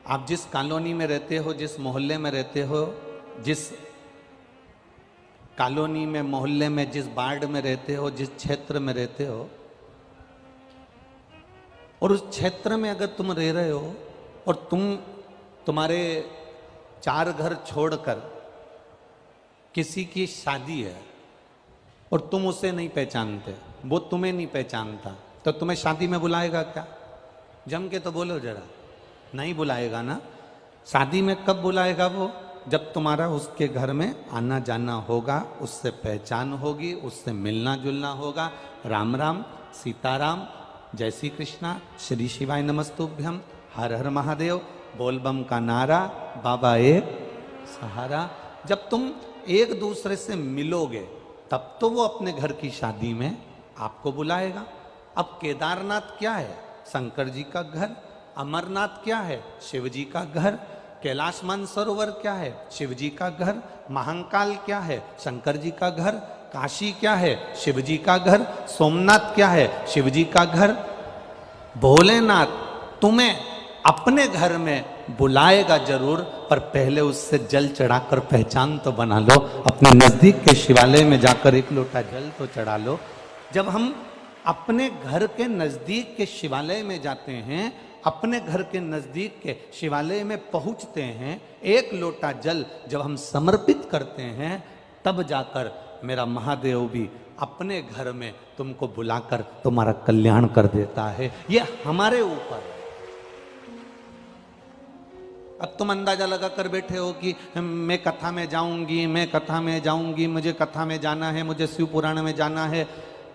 आप जिस कॉलोनी में रहते हो, जिस मोहल्ले में रहते हो, जिस कॉलोनी में, मोहल्ले में, जिस वार्ड में रहते हो, जिस क्षेत्र में रहते हो, और उस क्षेत्र में अगर तुम रह रहे हो और तुम्हारे 4 घर छोड़कर किसी की शादी है और तुम उसे नहीं पहचानते, वो तुम्हें नहीं पहचानता, तो तुम्हें शादी में बुलाएगा क्या? जम के तो बोलो जरा, नहीं बुलाएगा ना। शादी में कब बुलाएगा वो? जब तुम्हारा उसके घर में आना जाना होगा, उससे पहचान होगी, उससे मिलना जुलना होगा। राम राम, सीताराम, जय श्री कृष्णा, श्री शिवाय नमस्तुभ्यम, हर हर महादेव, बोलबम का नारा, बाबा एक सहारा। जब तुम एक दूसरे से मिलोगे तब तो वो अपने घर की शादी में आपको बुलाएगा। अब केदारनाथ क्या है? शंकर जी का घर। अमरनाथ क्या है? शिव जी का घर। कैलाश मानसरोवर क्या है? शिव जी का घर। महाकाल क्या है? शंकर जी का घर। काशी क्या है? शिव जी का घर। सोमनाथ क्या है? शिव जी का घर। भोलेनाथ तुम्हें अपने घर में बुलाएगा जरूर, पर पहले उससे जल चढ़ाकर पहचान तो बना लो। अपने नजदीक के शिवालय में जाकर एक लोटा जल तो चढ़ा लो। जब हम अपने घर के नजदीक के शिवालय में जाते हैं, अपने घर के नजदीक के शिवालय में पहुंचते हैं, एक लोटा जल जब हम समर्पित करते हैं, तब जाकर मेरा महादेव भी अपने घर में तुमको बुलाकर तुम्हारा कल्याण कर देता है। ये हमारे ऊपर है। अब तुम अंदाजा लगा कर बैठे हो कि मैं कथा में जाऊंगी, मैं कथा में जाऊंगी, मुझे कथा में जाना है, मुझे शिव पुराण में जाना है।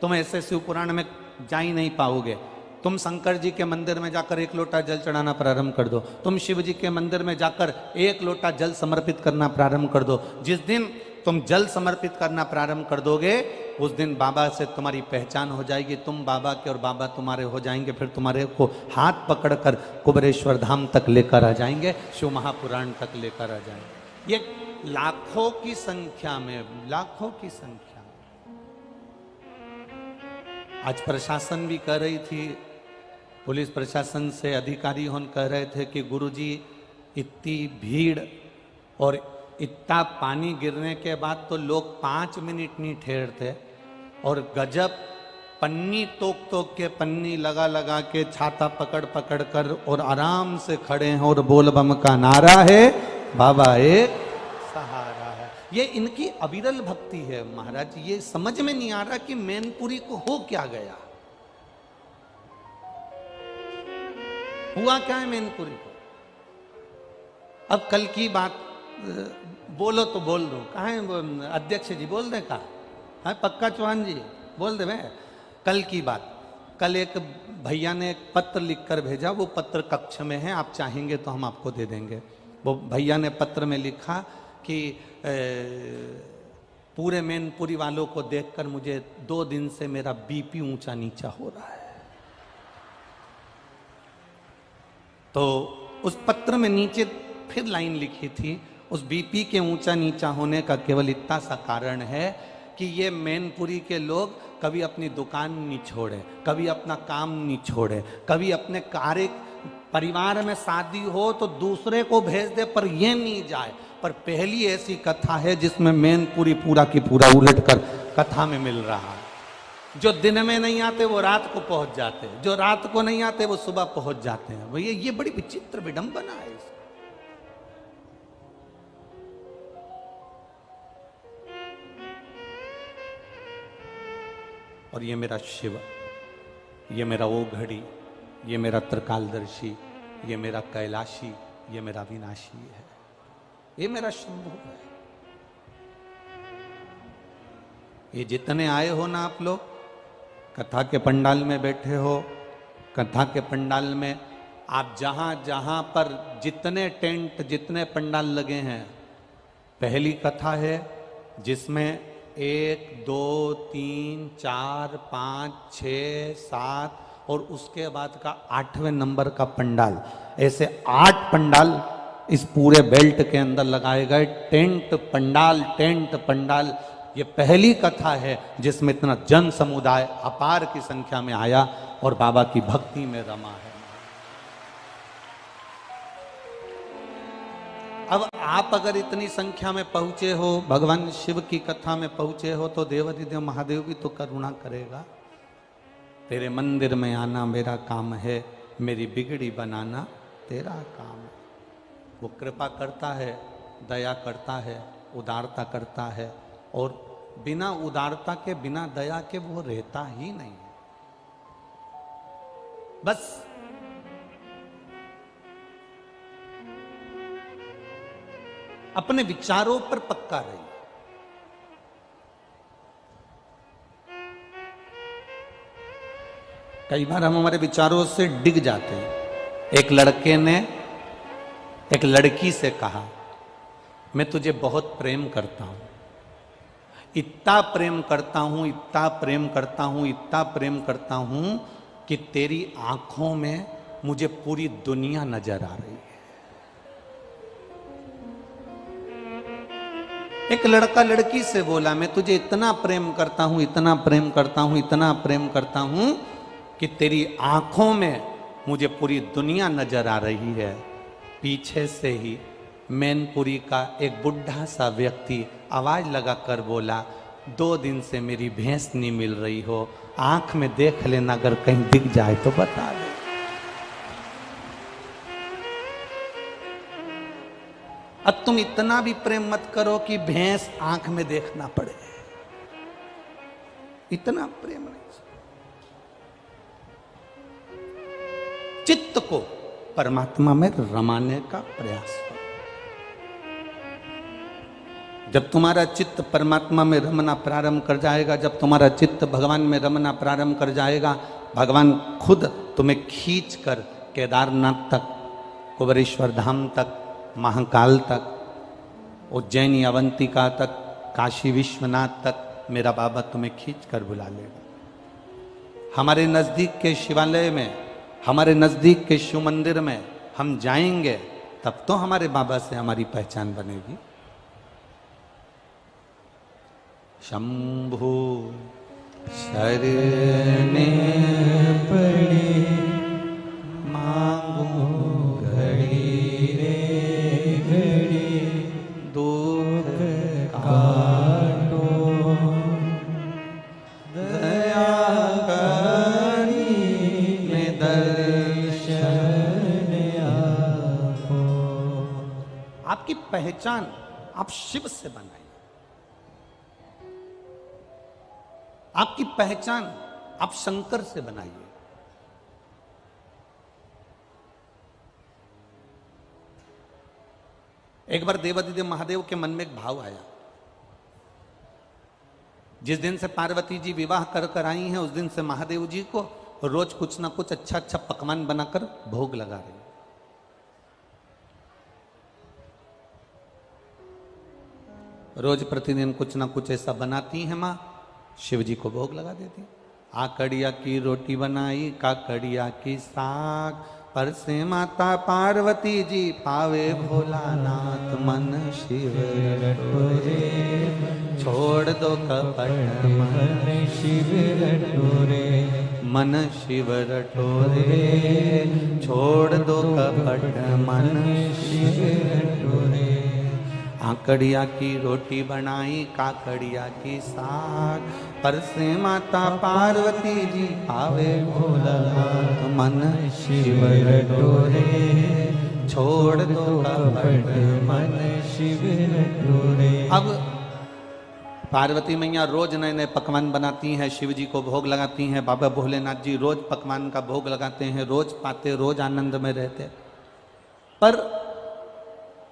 तुम ऐसे शिव पुराण में जा ही नहीं पाओगे। तुम शंकर जी के मंदिर में जाकर एक लोटा जल चढ़ाना प्रारंभ कर दो। तुम शिव जी के मंदिर में जाकर एक लोटा जल समर्पित करना प्रारंभ कर दो। जिस दिन तुम जल समर्पित करना प्रारंभ कर दोगे, उस दिन बाबा से तुम्हारी पहचान हो जाएगी। तुम बाबा के और बाबा तुम्हारे हो जाएंगे। फिर तुम्हारे को हाथ पकड़कर कुबेरेश्वर धाम तक लेकर आ जाएंगे, शिव महापुराण तक लेकर आ जाएंगे। ये लाखों की संख्या में, लाखों की संख्या में। आज प्रशासन भी कह रही थी, पुलिस प्रशासन से अधिकारी होन कह रहे थे कि गुरुजी इतनी भीड़ और इतना पानी गिरने के बाद तो लोग 5 मिनट नहीं ठहरते, और गजब पन्नी तोक के, पन्नी लगा लगा के, छाता पकड़ पकड़ कर और आराम से खड़े हैं और बोल बम का नारा है, बाबा एक सहारा है। ये इनकी अविरल भक्ति है महाराज। ये समझ में नहीं आ रहा कि मैनपुरी को हो क्या गया, हुआ क्या है मैनपुरी को। अब कल की बात बोलो तो बोल दो। कहा है अध्यक्ष जी? बोल दे कहा है? पक्का चौहान जी बोल दे। मैं कल की बात, कल एक भैया ने एक पत्र लिखकर भेजा। वो पत्र कक्ष में है, आप चाहेंगे तो हम आपको दे देंगे। वो भैया ने पत्र में लिखा कि पूरे मैनपुरी वालों को देखकर मुझे 2 दिन से मेरा बीपी ऊंचा नीचा हो रहा है। तो उस पत्र में नीचे फिर लाइन लिखी थी, उस बीपी के ऊंचा नीचा होने का केवल इतना सा कारण है कि ये मैनपुरी के लोग कभी अपनी दुकान नहीं छोड़े, कभी अपना काम नहीं छोड़े, कभी अपने कार्य, परिवार में शादी हो तो दूसरे को भेज दे पर ये नहीं जाए। पर पहली ऐसी कथा है जिसमें मैनपुरी पूरा की पूरा उलट कर कथा में मिल रहा है। जो दिन में नहीं आते वो रात को पहुंच जाते हैं, जो रात को नहीं आते वो सुबह पहुंच जाते हैं। भैया ये बड़ी विचित्र विडंबना है। और ये मेरा शिव, ये मेरा वो घड़ी, ये मेरा त्रिकालदर्शी, ये मेरा कैलाशी, ये मेरा विनाशी है, ये मेरा शंभु है। ये जितने आए हो ना आप लोग, कथा के पंडाल में बैठे हो, कथा के पंडाल में आप जहां जहां पर जितने टेंट, जितने पंडाल लगे हैं, पहली कथा है जिसमें 1 2 3 4 5 6 7 और उसके बाद का 8वें नंबर का पंडाल, ऐसे 8 पंडाल इस पूरे बेल्ट के अंदर लगाए गए। Tent pandal, tent pandal. ये पहली कथा है जिसमें इतना जन समुदाय अपार की संख्या में आया और बाबा की भक्ति में रमा है। अब आप अगर इतनी संख्या में पहुंचे हो, भगवान शिव की कथा में पहुंचे हो, तो देवाधिदेव महादेव भी तो करुणा करेगा। तेरे मंदिर में आना मेरा काम है, मेरी बिगड़ी बनाना तेरा काम है। वो कृपा करता है, दया करता है, उदारता करता है, और बिना उदारता के, बिना दया के वो रहता ही नहीं है। बस अपने विचारों पर पक्का रहिए। कई बार हम हमारे विचारों से डिग जाते हैं। एक लड़के ने एक लड़की से कहा, मैं तुझे बहुत प्रेम करता हूं, इतना प्रेम करता हूं, इतना प्रेम करता हूं, इतना प्रेम करता हूं कि तेरी आंखों में मुझे पूरी दुनिया नजर आ रही है। एक लड़का लड़की से बोला, मैं तुझे इतना प्रेम करता हूं, इतना प्रेम करता हूं, इतना प्रेम करता हूं कि तेरी आंखों में मुझे पूरी दुनिया नजर आ रही है। पीछे से ही मैनपुरी का एक बुढ़ा सा व्यक्ति आवाज लगाकर बोला, 2 दिन से मेरी भैंस नहीं मिल रही हो, आंख में देख लेना, अगर कहीं दिख जाए तो बता दे। अब तुम इतना भी प्रेम मत करो कि भैंस आंख में देखना पड़े, इतना प्रेम नहीं। चित्त को परमात्मा में रमाने का प्रयास करो। जब तुम्हारा चित्त परमात्मा में रमना प्रारंभ कर जाएगा, जब तुम्हारा चित्त भगवान में रमना प्रारंभ कर जाएगा, भगवान खुद तुम्हें खींच कर केदारनाथ तक, कुबेरेश्वर धाम तक, महाकाल तक, उज्जैनी अवंतिका तक, काशी विश्वनाथ तक मेरा बाबा तुम्हें खींच कर बुला लेगा। हमारे नजदीक के शिवालय में, हमारे नजदीक के शिव मंदिर में हम जाएंगे, तब तो हमारे बाबा से हमारी पहचान बनेगी। शंभु शरणे पड़े मांगो घड़ी रे घड़ी, दुख काटो दया करी में दर्शन आपो। आपकी पहचान आप शिव से बनाइए, आपकी पहचान आप शंकर से बनाइए। एक बार देवादिदेव महादेव के मन में एक भाव आया। जिस दिन से पार्वती जी विवाह कर कर आई हैं, उस दिन से महादेव जी को रोज कुछ ना कुछ अच्छा अच्छा पकवान बनाकर भोग लगा रही। रोज प्रतिदिन कुछ ना कुछ ऐसा बनाती हैं मां, शिव जी को भोग लगा देती। आकड़िया की रोटी बनाई, काकड़िया की साग, पर से माता पार्वती जी पावे भोलानाथ, मन शिव रटोरे छोड़ दो कपट, मन शिव रटोरे, मन शिव रटोरे छोड़ दो कपट, मन शिव रटोरे। आकड़िया की रोटी बनाई, काकड़िया की साग, पर से माता पार्वती जी पावे भोलानाथ, मन शिव रटोरे छोड़ दो कपट, मन शिव रटोरे। अब पार्वती मैया रोज नए नए पकवान बनाती हैं, शिव जी को भोग लगाती हैं। बाबा भोलेनाथ जी रोज पकवान का भोग लगाते हैं, रोज पाते, रोज आनंद में रहते। पर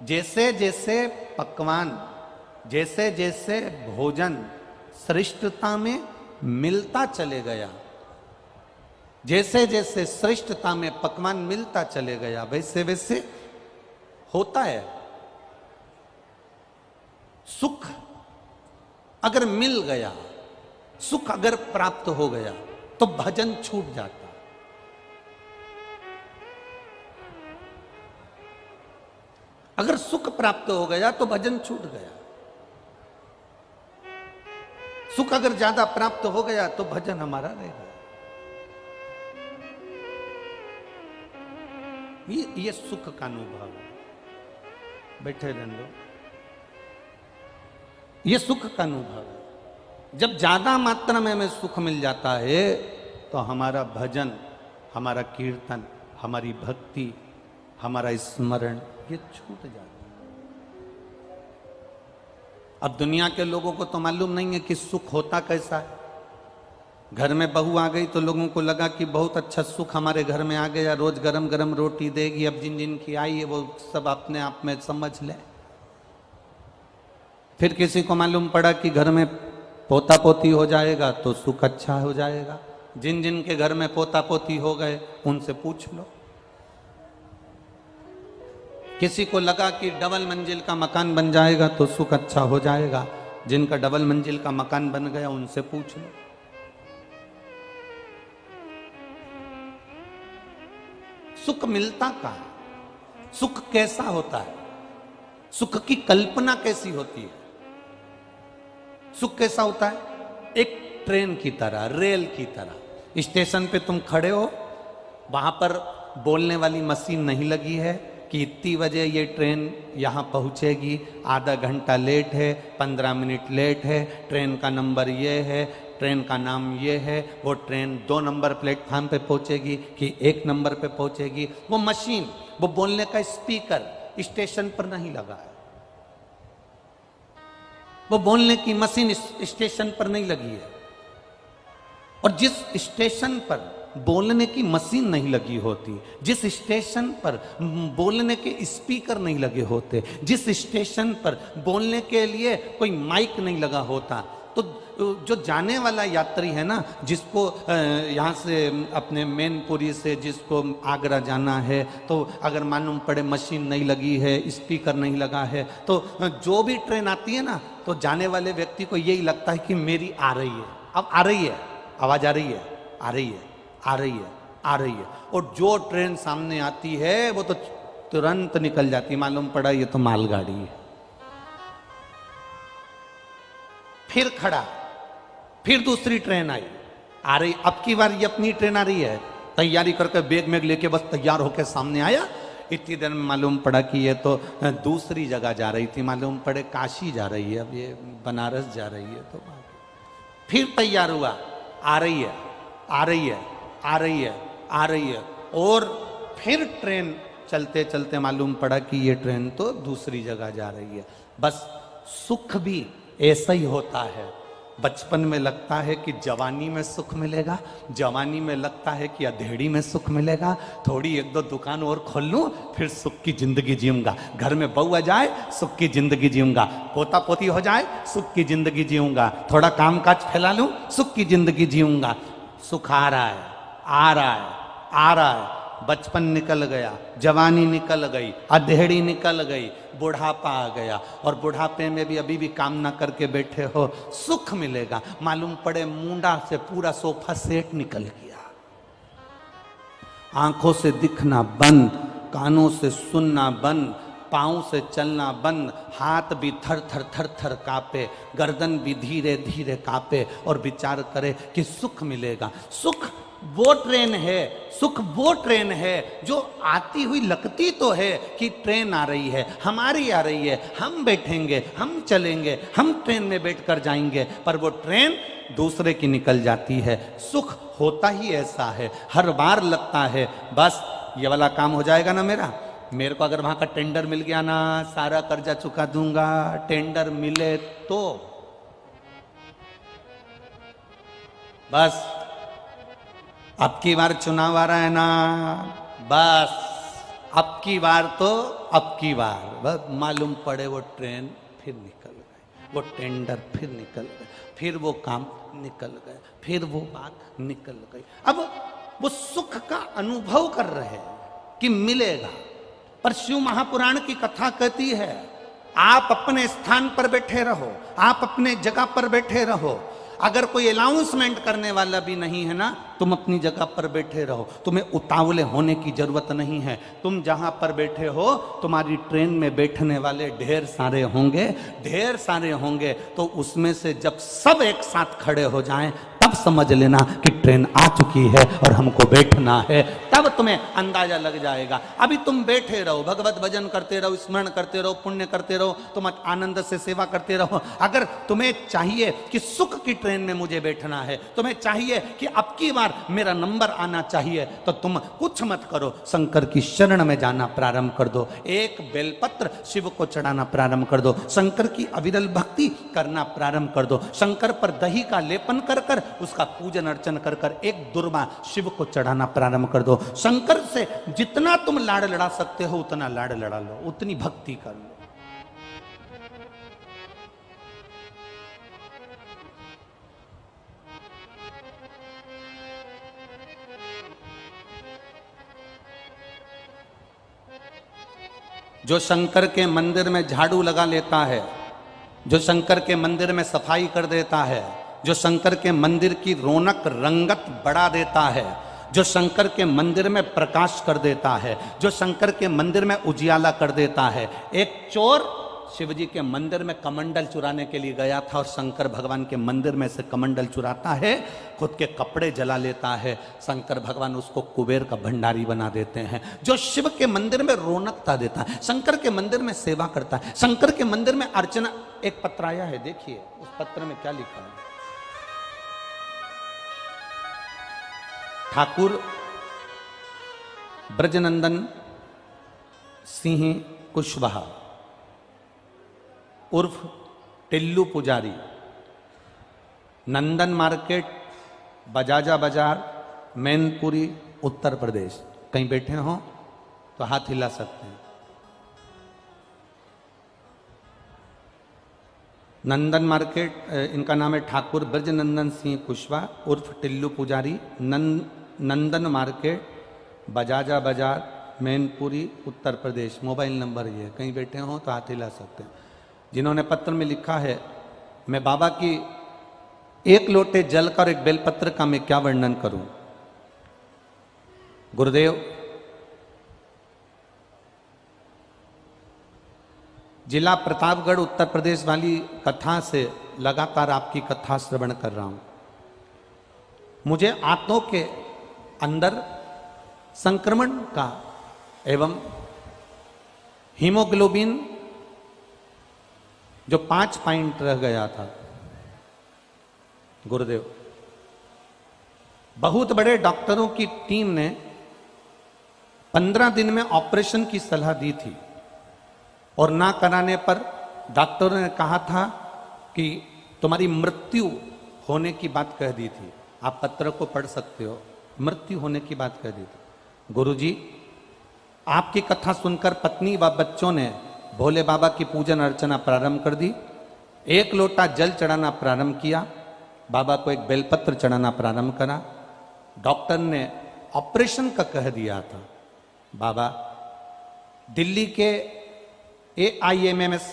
जैसे जैसे पकवान, जैसे जैसे भोजन श्रेष्ठता में मिलता चले गया, जैसे जैसे श्रेष्ठता में पकवान मिलता चले गया, वैसे वैसे होता है। सुख अगर मिल गया, सुख अगर प्राप्त हो गया, तो भजन छूट जाता। अगर सुख प्राप्त हो गया तो भजन छूट गया। सुख अगर ज्यादा प्राप्त हो गया तो भजन हमारा रह गया। ये सुख का अनुभव है। बैठे रहने दो। ये सुख का अनुभव है। जब ज्यादा मात्रा में हमें सुख मिल जाता है तो हमारा भजन, हमारा कीर्तन, हमारी भक्ति, हमारा स्मरण ये छूट जाता है। अब दुनिया के लोगों को तो मालूम नहीं है कि सुख होता कैसा है। घर में बहू आ गई तो लोगों को लगा कि बहुत अच्छा सुख हमारे घर में आ गया, रोज गरम गरम रोटी देगी। अब जिन जिन की आई है वो सब अपने आप में समझ ले। फिर किसी को मालूम पड़ा कि घर में पोता पोती हो जाएगा तो सुख अच्छा हो जाएगा। जिन जिन के घर में पोता पोती हो गए उनसे पूछ लो। किसी को लगा कि डबल मंजिल का मकान बन जाएगा तो सुख अच्छा हो जाएगा। जिनका डबल मंजिल का मकान बन गया उनसे पूछ लो। सुख मिलता कहाँ है? सुख कैसा होता है? सुख की कल्पना कैसी होती है? सुख कैसा होता है? एक ट्रेन की तरह, रेल की तरह। स्टेशन पे तुम खड़े हो, वहां पर बोलने वाली मशीन नहीं लगी है कि इतनी बजे ये ट्रेन यहाँ पहुँचेगी, आधा घंटा लेट है, 15 मिनट लेट है, ट्रेन का नंबर ये है, ट्रेन का नाम ये है, वो ट्रेन 2 नंबर प्लेटफार्म पे पहुँचेगी कि 1 नंबर पे पहुँचेगी। वो मशीन, वो बोलने का स्पीकर स्टेशन पर नहीं लगा है। वो बोलने की मशीन स्टेशन पर नहीं लगी है। और जिस स्टेशन पर बोलने की मशीन नहीं लगी होती, जिस स्टेशन पर बोलने के स्पीकर नहीं लगे होते, जिस स्टेशन पर बोलने के लिए कोई माइक नहीं लगा होता, तो जो जाने वाला यात्री है ना, जिसको यहाँ से अपने मैनपुरी से जिसको आगरा जाना है, तो अगर मालूम पड़े मशीन नहीं लगी है, स्पीकर नहीं लगा है, तो जो भी ट्रेन आती है ना, तो जाने वाले व्यक्ति को यही लगता है कि मेरी आ रही है, अब आ रही है, आवाज आ रही है, आ रही है, आ रही है, आ रही है। और जो ट्रेन सामने आती है वो तो तुरंत निकल जाती, मालूम पड़ा ये तो मालगाड़ी है। फिर खड़ा, फिर दूसरी ट्रेन आई, आ रही, अब की बार ये अपनी ट्रेन आ रही है, तैयारी करके बैग में लेके बस तैयार होके सामने आया। इतनी देर में मालूम पड़ा कि ये तो दूसरी जगह जा रही थी, मालूम पड़े काशी जा रही है, अब ये बनारस जा रही है। तो फिर तैयार हुआ, आ रही है, आ रही है, आ रही है, आ रही है, और फिर ट्रेन चलते चलते मालूम पड़ा कि ये ट्रेन तो दूसरी जगह जा रही है। बस सुख भी ऐसा ही होता है। बचपन में लगता है कि जवानी में सुख मिलेगा, जवानी में लगता है कि अधेड़ी में सुख मिलेगा, थोड़ी 1-2 दुकान और खोल लूं फिर सुख की जिंदगी जीऊंगा, घर में बहू आ जाए सुख की जिंदगी जीऊंगा, पोता पोती हो जाए सुख की जिंदगी जीऊंगा, थोड़ा काम काज फैला लूं सुख की जिंदगी जीऊंगा। सुख आ रहा है, आ रहा है, आ रहा है। बचपन निकल गया, जवानी निकल गई, अधेड़ी निकल गई, बुढ़ापा आ गया, और बुढ़ापे में भी अभी भी काम ना करके बैठे हो, सुख मिलेगा। मालूम पड़े मुंडा से पूरा सोफा सेट निकल गया, आंखों से दिखना बंद, कानों से सुनना बंद, पाँव से चलना बंद, हाथ भी थर थर थर थर कांपे, गर्दन भी धीरे धीरे कांपे, और विचार करे कि सुख मिलेगा। सुख वो ट्रेन है, सुख वो ट्रेन है जो आती हुई लगती तो है कि ट्रेन आ रही है, हमारी आ रही है, हम बैठेंगे, हम चलेंगे, हम ट्रेन में बैठकर जाएंगे, पर वो ट्रेन दूसरे की निकल जाती है। सुख होता ही ऐसा है, हर बार लगता है बस ये वाला काम हो जाएगा ना मेरा, मेरे को अगर वहां का टेंडर मिल गया ना, सारा कर्जा चुका दूंगा, टेंडर मिले तो बस, अब की बार चुनाव आ रहा है ना, बस अब की बार तो अब की बार बस मालूम पड़े वो ट्रेन फिर निकल गए, वो टेंडर फिर निकल गए, फिर वो काम निकल गए, फिर वो बात निकल गई। अब वो सुख का अनुभव कर रहे हैं कि मिलेगा, पर शिव महापुराण की कथा कहती है आप अपने स्थान पर बैठे रहो, आप अपने जगह पर बैठे रहो, अगर कोई अनाउंसमेंट करने वाला भी नहीं है ना, तुम अपनी जगह पर बैठे रहो, तुम्हें उतावले होने की जरूरत नहीं है। तुम जहां पर बैठे हो तुम्हारी ट्रेन में बैठने वाले ढेर सारे होंगे, ढेर सारे होंगे, तो उसमें से जब सब एक साथ खड़े हो जाएं तब समझ लेना कि ट्रेन आ चुकी है और हमको बैठना है, तब तुम्हें अंदाजा लग जाएगा। अभी तुम बैठे रहो, भगवत भजन करते रहो, स्मरण करते रहो, पुण्य करते रहो, तुम आनंद से सेवा करते रहो। अगर तुम्हें चाहिए कि सुख की ट्रेन में मुझे बैठना है, तुम्हें चाहिए कि अब की बार मेरा नंबर आना चाहिए, तो तुम कुछ मत करो, शंकर की शरण में जाना प्रारंभ कर दो, एक बेलपत्र शिव को चढ़ाना प्रारंभ कर दो, शंकर की अविरल भक्ति करना प्रारंभ कर दो, शंकर पर दही का लेपन कर कर उसका पूजन अर्चन कर कर एक दुर्वा शिव को चढ़ाना प्रारंभ कर दो। शंकर से जितना तुम लाड़ लड़ा सकते हो उतना लाड़ लड़ा लो, उतनी भक्ति कर लो। जो शंकर के मंदिर में झाड़ू लगा लेता है, जो शंकर के मंदिर में सफाई कर देता है, जो शंकर के मंदिर की रौनक रंगत बढ़ा देता है, जो शंकर के मंदिर में प्रकाश कर देता है, जो शंकर के मंदिर में उजियाला कर देता है। एक चोर शिवजी के मंदिर में कमंडल चुराने के लिए गया था और शंकर भगवान के मंदिर में से कमंडल चुराता है, खुद के कपड़े जला लेता है। शंकर भगवान उसको कुबेर का भंडारी बना देते हैं। जो शिव के मंदिर में रौनकता देता है, शंकर के मंदिर में सेवा करता है, शंकर के मंदिर में अर्चना। एक पत्र आया है, देखिए उस पत्र में क्या लिखा है। ठाकुर ब्रजनंदन सिंह कुशवाहा उर्फ टिल्लू पुजारी, नंदन मार्केट, बजाजा बाजार, मैनपुरी, उत्तर प्रदेश। कहीं बैठे हो तो हाथ हिला सकते हैं। नंदन मार्केट, इनका नाम है ठाकुर ब्रजनंदन सिंह कुशवाहा उर्फ टिल्लू पुजारी, नंदन मार्केट, बजाजा बाजार, मैनपुरी, उत्तर प्रदेश। मोबाइल नंबर ये, कहीं बैठे हो तो हाथ हिला सकते हैं। जिन्होंने पत्र में लिखा है, मैं बाबा की एक लोटे जल का और एक बेलपत्र का मैं क्या वर्णन करूं। गुरुदेव, जिला प्रतापगढ़ उत्तर प्रदेश वाली कथा से लगातार आपकी कथा श्रवण कर रहा हूं। मुझे आंतों के अंदर संक्रमण का एवं हीमोग्लोबिन जो 5 पॉइंट रह गया था। गुरुदेव, बहुत बड़े डॉक्टरों की टीम ने 15 दिन में ऑपरेशन की सलाह दी थी और ना कराने पर डॉक्टरों ने कहा था कि तुम्हारी मृत्यु होने की बात कह दी थी। आप पत्र को पढ़ सकते हो, मृत्यु होने की बात कह दी थी। गुरुजी, आपकी कथा सुनकर पत्नी व बच्चों ने भोले बाबा की पूजन अर्चना प्रारंभ कर दी। एक लोटा जल चढ़ाना प्रारंभ किया, बाबा को एक बेलपत्र चढ़ाना प्रारंभ करा। डॉक्टर ने ऑपरेशन का कह दिया था। बाबा दिल्ली के AIMS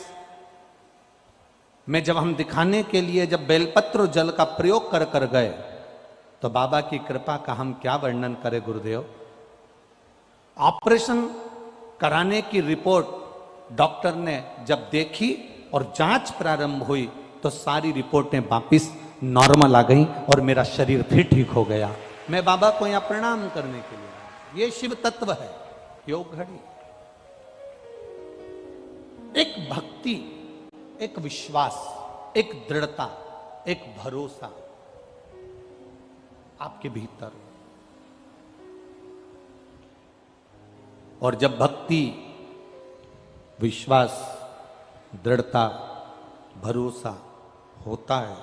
में जब हम दिखाने के लिए जब बेलपत्र जल का प्रयोग कर कर गए तो बाबा की कृपा का हम क्या वर्णन करें। गुरुदेव, ऑपरेशन कराने की रिपोर्ट डॉक्टर ने जब देखी और जांच प्रारंभ हुई तो सारी रिपोर्टें वापिस नॉर्मल आ गई और मेरा शरीर फिर ठीक हो गया। मैं बाबा को यहां प्रणाम करने के लिए आया। ये शिव तत्व है, योग घड़ी। एक भक्ति, एक विश्वास, एक दृढ़ता, एक भरोसा आपके भीतर। और जब भक्ति, विश्वास, दृढ़ता, भरोसा होता है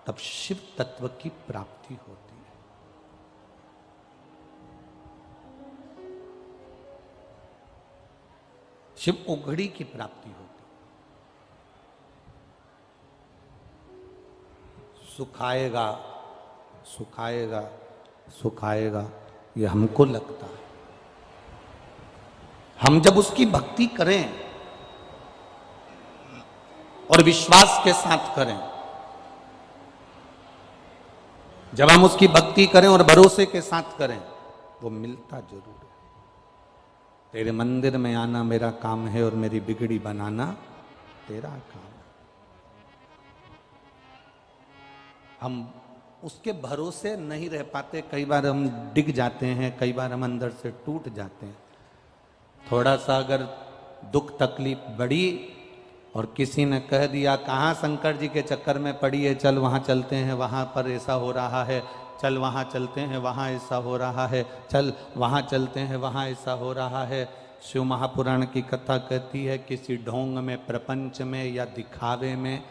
तब शिव तत्व की प्राप्ति होती है। शिव ओघड़ी की प्राप्ति होती है। सुखाएगा सुखाएगा सुखाएगा, ये हमको लगता है। हम जब उसकी भक्ति करें और विश्वास के साथ करें, जब हम उसकी भक्ति करें और भरोसे के साथ करें, वो मिलता जरूर है। तेरे मंदिर में आना मेरा काम है और मेरी बिगड़ी बनाना तेरा काम है। हम उसके भरोसे नहीं रह पाते। कई बार हम डिग जाते हैं, कई बार हम अंदर से टूट जाते हैं। थोड़ा सा अगर दुख तकलीफ बढ़ी और किसी ने कह दिया कहाँ शंकर जी के चक्कर में पड़ी है, चल वहाँ चलते हैं, वहाँ पर ऐसा हो रहा है, चल वहाँ चलते हैं, वहाँ ऐसा हो रहा है, चल वहाँ चलते हैं, वहाँ ऐसा हो रहा है। शिव महापुराण की कथा कहती है किसी ढोंग में, प्रपंच में या दिखावे में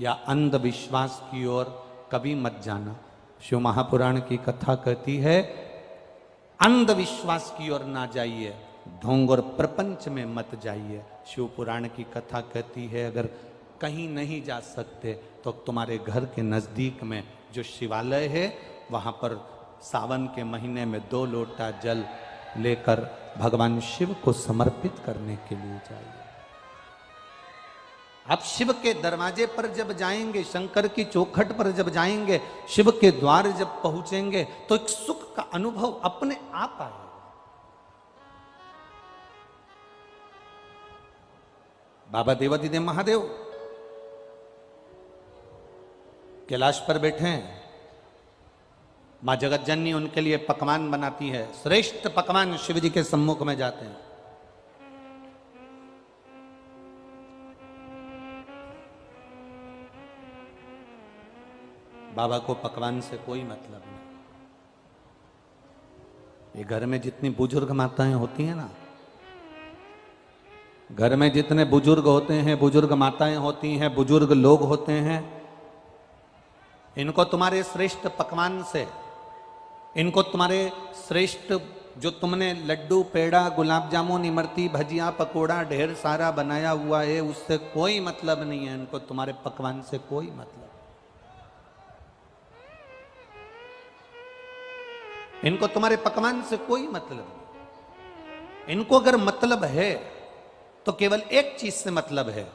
या अंधविश्वास की ओर कभी मत जाना। शिव महापुराण की कथा कहती है अंधविश्वास की ओर ना जाइए, ढोंग और प्रपंच में मत जाइए। शिव पुराण की कथा कहती है अगर कहीं नहीं जा सकते तो तुम्हारे घर के नज़दीक में जो शिवालय है वहाँ पर सावन के महीने में 2 लोटा जल लेकर भगवान शिव को समर्पित करने के लिए जाइए। आप शिव के दरवाजे पर जब जाएंगे, शंकर की चौखट पर जब जाएंगे, शिव के द्वार जब पहुंचेंगे, तो एक सुख का अनुभव अपने आप आएगा। बाबा देवादिदेव महादेव कैलाश पर बैठे हैं, मां जगत जननी उनके लिए पकवान बनाती है, श्रेष्ठ पकवान शिव जी के सम्मुख में जाते हैं। बाबा को पकवान से कोई मतलब नहीं। ये घर में जितनी बुजुर्ग माताएं होती हैं ना, घर में जितने बुजुर्ग होते हैं, बुजुर्ग माताएं होती हैं, बुजुर्ग लोग होते हैं, इनको तुम्हारे श्रेष्ठ पकवान से, इनको तुम्हारे श्रेष्ठ जो तुमने लड्डू, पेड़ा, गुलाब जामुन, इमरती, भजिया, पकोड़ा ढेर सारा बनाया हुआ है, उससे कोई मतलब नहीं है। इनको तुम्हारे पकवान से कोई मतलब, इनको तुम्हारे पकवान से कोई मतलब नहीं। इनको अगर मतलब है तो केवल एक चीज से मतलब है।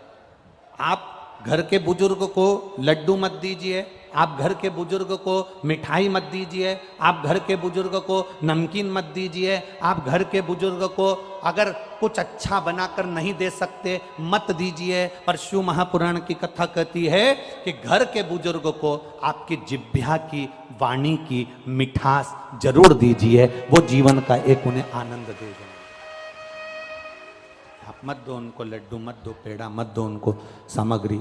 आप घर के बुजुर्ग को लड्डू मत दीजिए, आप घर के बुजुर्ग को मिठाई मत दीजिए, आप घर के बुजुर्ग को नमकीन मत दीजिए, आप घर के बुजुर्ग को अगर कुछ अच्छा बनाकर नहीं दे सकते मत दीजिए। पर शिव महापुराण की कथा कहती है कि घर के बुजुर्ग को आपकी जिह्वा की, वाणी की मिठास जरूर दीजिए, वो जीवन का एक उन्हें आनंद दे जाए। आप मत दो उनको लड्डू, मत दो पेड़ा, मत दो उनको सामग्री,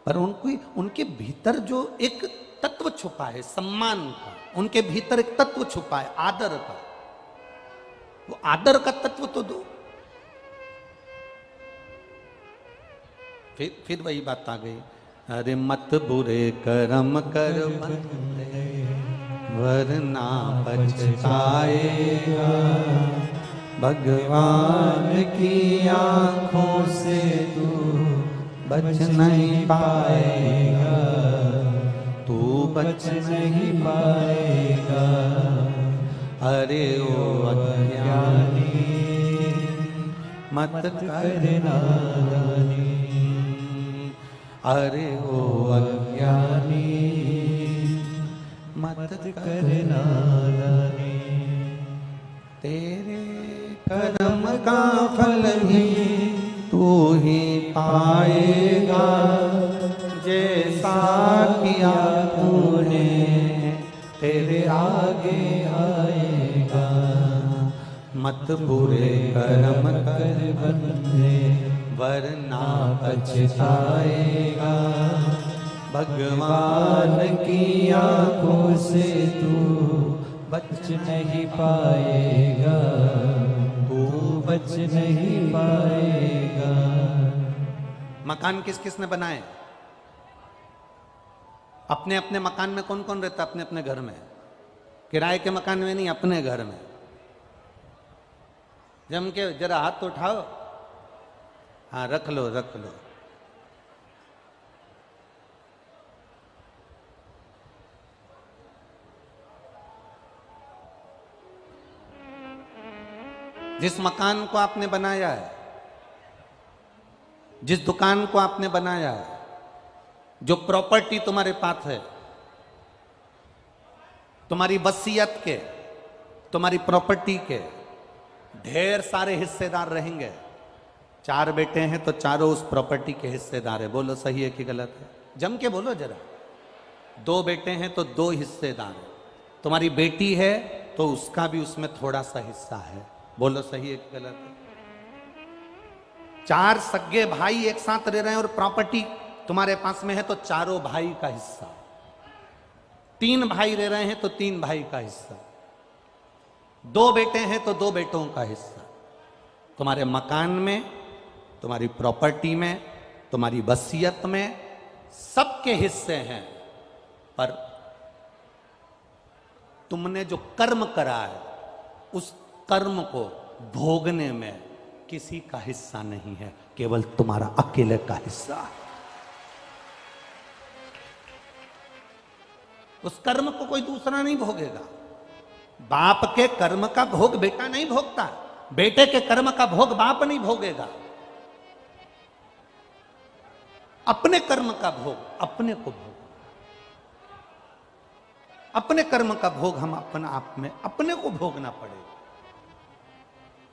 पर उनको उनके भीतर जो एक तत्व छुपा है सम्मान का, उनके भीतर एक तत्व छुपा है आदर का, वो आदर का तत्व तो दो। फिर वही बात आ गई, अरे मत बुरे कर्म कर बंदे वरना पछताएगा, भगवान की आंखों से तू बच नहीं पाएगा, तू बच नहीं पाएगा। अरे ओ अज्ञानी मत कर नादानी, अरे ओ अज्ञानी मत कर नादानी। तेरे कर्म का फल भी तू ही पाएगा, जैसा किया तूने तेरे आगे आएगा। मत बुरे कर्म कर बंदे वरना पछताएगा, भगवान की आंखों से तू बच नहीं पाएगा, तू बच नहीं पाएगा। मकान किस किस ने बनाए? अपने अपने मकान में कौन कौन रहता? अपने अपने घर में, किराए के मकान में नहीं, अपने घर में। जम के जरा हाथ तो उठाओ, हाँ रख लो रख लो। जिस मकान को आपने बनाया है, जिस दुकान को आपने बनाया है, जो प्रॉपर्टी तुम्हारे पास है, तुम्हारी वसीयत के, तुम्हारी प्रॉपर्टी के ढेर सारे हिस्सेदार रहेंगे। 4 बेटे हैं तो चारों उस प्रॉपर्टी के हिस्सेदार है। बोलो सही है कि गलत है? जम के बोलो जरा। 2 बेटे हैं तो 2 हिस्सेदार है। तुम्हारी बेटी है तो उसका भी उसमें थोड़ा सा हिस्सा है। बोलो सही है कि गलत है? 4 सगे भाई एक साथ रह रहे हैं और प्रॉपर्टी तुम्हारे पास में है तो चारों भाई का हिस्सा। 3 भाई रह रहे हैं तो 3 भाई का हिस्सा। 2 बेटे हैं तो 2 बेटों का हिस्सा। तुम्हारे मकान में, तुम्हारी प्रॉपर्टी में, तुम्हारी वसीयत में सबके हिस्से हैं, पर तुमने जो कर्म करा है उस कर्म को भोगने में किसी का हिस्सा नहीं है, केवल तुम्हारा अकेले का हिस्सा है। उस कर्म को कोई दूसरा नहीं भोगेगा। बाप के कर्म का भोग बेटा नहीं भोगता, बेटे के कर्म का भोग बाप नहीं भोगेगा। अपने कर्म का भोग अपने को भोग, अपने कर्म का भोग हम अपने आप में अपने को भोगना पड़ेगा।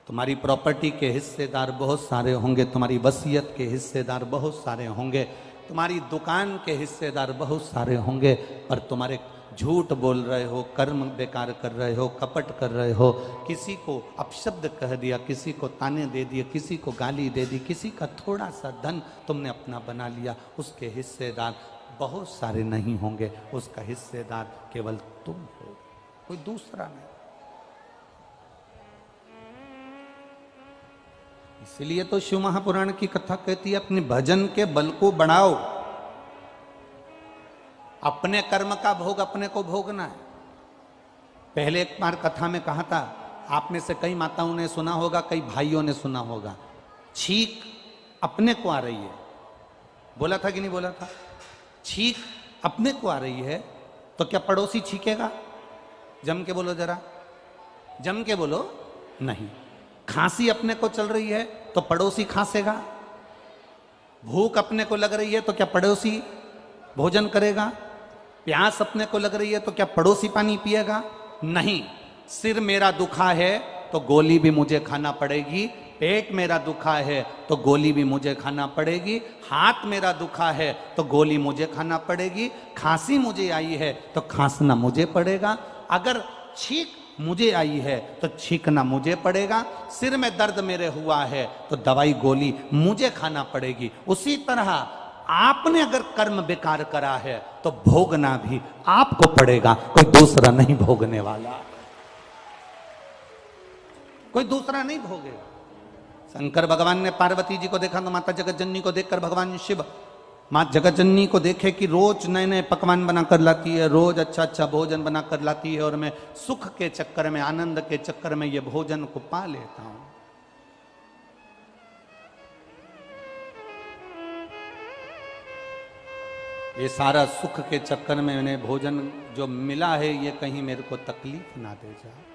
तुम्हारी प्रॉपर्टी के हिस्सेदार बहुत सारे होंगे, तुम्हारी वसीयत के हिस्सेदार बहुत सारे होंगे, तुम्हारी दुकान के हिस्सेदार बहुत सारे होंगे, पर तुम्हारे झूठ बोल रहे हो, कर्म बेकार कर रहे हो, कपट कर रहे हो, किसी को अपशब्द कह दिया, किसी को ताने दे दिए, किसी को गाली दे दी, किसी का थोड़ा सा धन तुमने अपना बना लिया, उसके हिस्सेदार बहुत सारे नहीं होंगे, उसका हिस्सेदार केवल तुम हो, कोई दूसरा नहीं। इसलिए तो शिव महापुराण की कथा कहती है अपने भजन के बल को बढ़ाओ, अपने कर्म का भोग अपने को भोगना है। पहले एक बार कथा में कहा था, आप में से कई माताओं ने सुना होगा, कई भाइयों ने सुना होगा, छींक अपने को आ रही है, बोला था कि नहीं बोला था? छींक अपने को आ रही है तो क्या पड़ोसी छींकेगा? जम के बोलो जरा, जम के बोलो नहीं। खांसी अपने को चल रही है तो पड़ोसी खांसेगा? भूख अपने को लग रही है तो क्या पड़ोसी भोजन करेगा? प्यास अपने को लग रही है तो क्या पड़ोसी पानी पिएगा? नहीं। सिर मेरा दुखा है तो गोली भी मुझे खाना पड़ेगी, पेट मेरा दुखा है तो गोली भी मुझे खाना पड़ेगी, हाथ मेरा दुखा है तो गोली मुझे खाना पड़ेगी, खांसी मुझे आई है तो खांसना मुझे पड़ेगा, अगर छींक मुझे आई है तो छींकना मुझे पड़ेगा, सिर में दर्द मेरे हुआ है तो दवाई गोली मुझे खाना पड़ेगी। उसी तरह आपने अगर कर्म बेकार करा है तो भोगना भी आपको पड़ेगा, कोई दूसरा नहीं भोगने वाला, कोई दूसरा नहीं भोगेगा। शंकर भगवान ने पार्वती जी को देखा तो माता जगतजननी को देखकर भगवान शिव माँ जगतजननी को देखे कि रोज नए नए पकवान बना कर लाती है, रोज अच्छा अच्छा भोजन बना कर लाती है, और मैं सुख के चक्कर में, आनंद के चक्कर में ये भोजन को पा लेता हूं। ये सारा सुख के चक्कर में मैंने भोजन जो मिला है ये कहीं मेरे को तकलीफ ना दे जाए।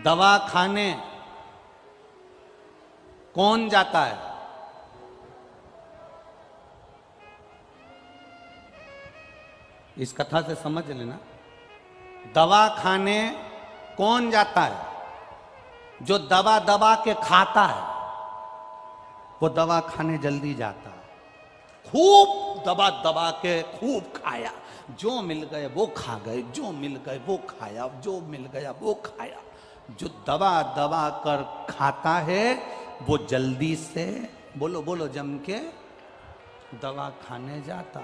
दवा खाने कौन जाता है? इस कथा से समझ लेना, दवा खाने कौन जाता है? जो दवा दबा के खाता है वो दवा खाने जल्दी जाता है। खूब दबा दबा के खूब खाया, जो मिल गए वो खा गए, जो मिल गए वो खाया, जो मिल गया वो खाया। जो दबा दबा कर खाता है वो जल्दी से, बोलो बोलो जम के, दवा खाने जाता।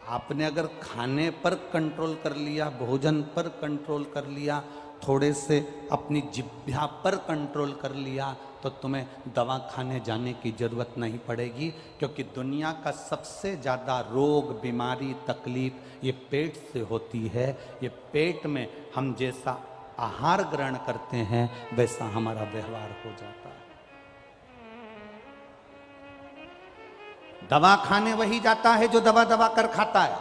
आपने अगर खाने पर कंट्रोल कर लिया, भोजन पर कंट्रोल कर लिया, थोड़े से अपनी जिह्वा पर कंट्रोल कर लिया, तो तुम्हें दवा खाने जाने की जरूरत नहीं पड़ेगी, क्योंकि दुनिया का सबसे ज़्यादा रोग, बीमारी, तकलीफ ये पेट से होती है। ये पेट में हम जैसा आहार ग्रहण करते हैं वैसा हमारा व्यवहार हो जाता है। दवा खाने वही जाता है जो दबा दबा कर खाता है।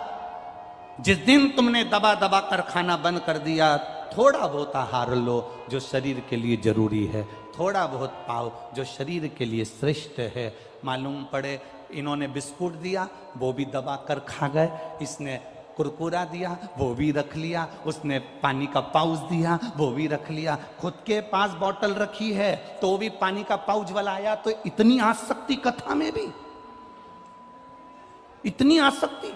जिस दिन तुमने दबा दबा कर खाना बंद कर दिया, थोड़ा बहुत आहार लो जो शरीर के लिए जरूरी है, थोड़ा बहुत पाओ जो शरीर के लिए श्रेष्ठ है। मालूम पड़े इन्होंने बिस्कुट दिया वो भी दबा कर खा गए, इसने कुरकुरा दिया वो भी रख लिया, उसने पानी का पाउच दिया वो भी रख लिया, खुद के पास बोतल रखी है तो भी पानी का पाउच वाला आया। तो इतनी आसक्ति कथा में भी, इतनी आसक्ति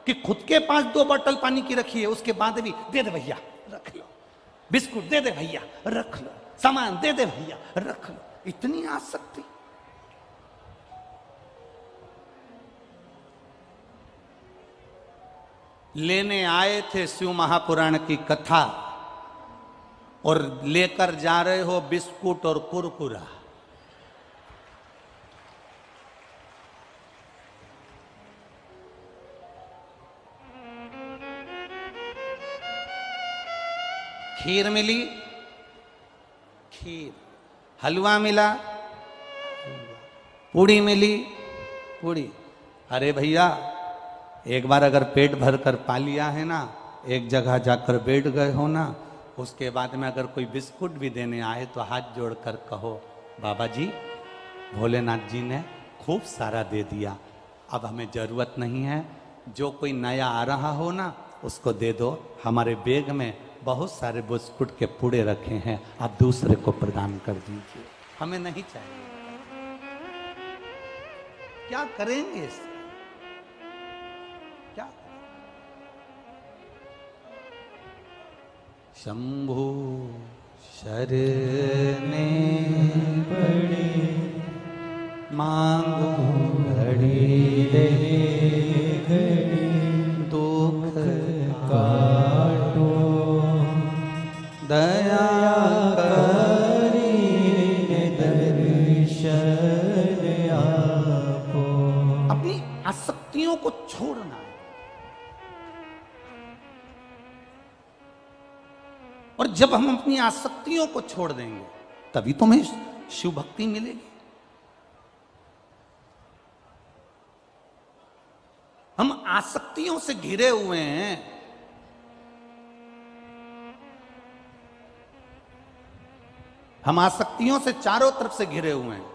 कि खुद के पास 2 बोतल पानी की रखी है, उसके बाद भी दे दे भैया रख लो, बिस्कुट दे दे भैया रख लो, सामान दे दे भैया रख लो, इतनी आसक्ति। लेने आए थे शिव महापुराण की कथा और लेकर जा रहे हो बिस्कुट और कुरकुरा। खीर मिली, खीर, हलवा मिला, पूड़ी मिली, पूड़ी। अरे भैया एक बार अगर पेट भर कर पा लिया है ना, एक जगह जाकर बैठ गए हो ना, उसके बाद में अगर कोई बिस्कुट भी देने आए तो हाथ जोड़कर कहो, बाबा जी भोलेनाथ जी ने खूब सारा दे दिया, अब हमें जरूरत नहीं है। जो कोई नया आ रहा हो ना उसको दे दो, हमारे बैग में बहुत सारे बिस्कुट के पुड़े रखे हैं, आप दूसरे को प्रदान कर दीजिए, हमें नहीं चाहिए। क्या करेंगे इससे? क्या? शंभु शरणे पड़े मांगो घड़ी दे घड़ी, दुख काटो दया करी दर्शन आपो। अपनी आसक्तियों को छोड़ना है, और जब हम अपनी आसक्तियों को छोड़ देंगे तभी तुम्हें शिव भक्ति मिलेगी। हम आसक्तियों से घिरे हुए हैं, हम आसक्तियों से चारों तरफ से घिरे हुए हैं।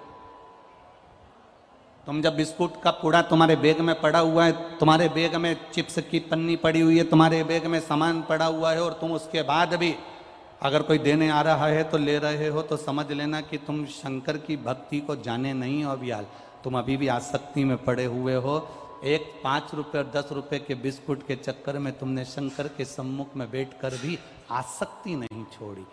तुम जब बिस्कुट का पूड़ा तुम्हारे बैग में पड़ा हुआ है, तुम्हारे बैग में चिप्स की पन्नी पड़ी हुई है, तुम्हारे बैग में सामान पड़ा हुआ है, और तुम उसके बाद भी अगर कोई देने आ रहा है तो ले रहे हो, तो समझ लेना कि तुम शंकर की भक्ति को जाने नहीं हो अभी, तुम अभी भी आसक्ति में पड़े हुए हो। एक 5 रुपए और 10 रुपए के बिस्कुट के चक्कर में तुमने शंकर के सम्मुख में बैठकर भी आसक्ति नहीं छोड़ी।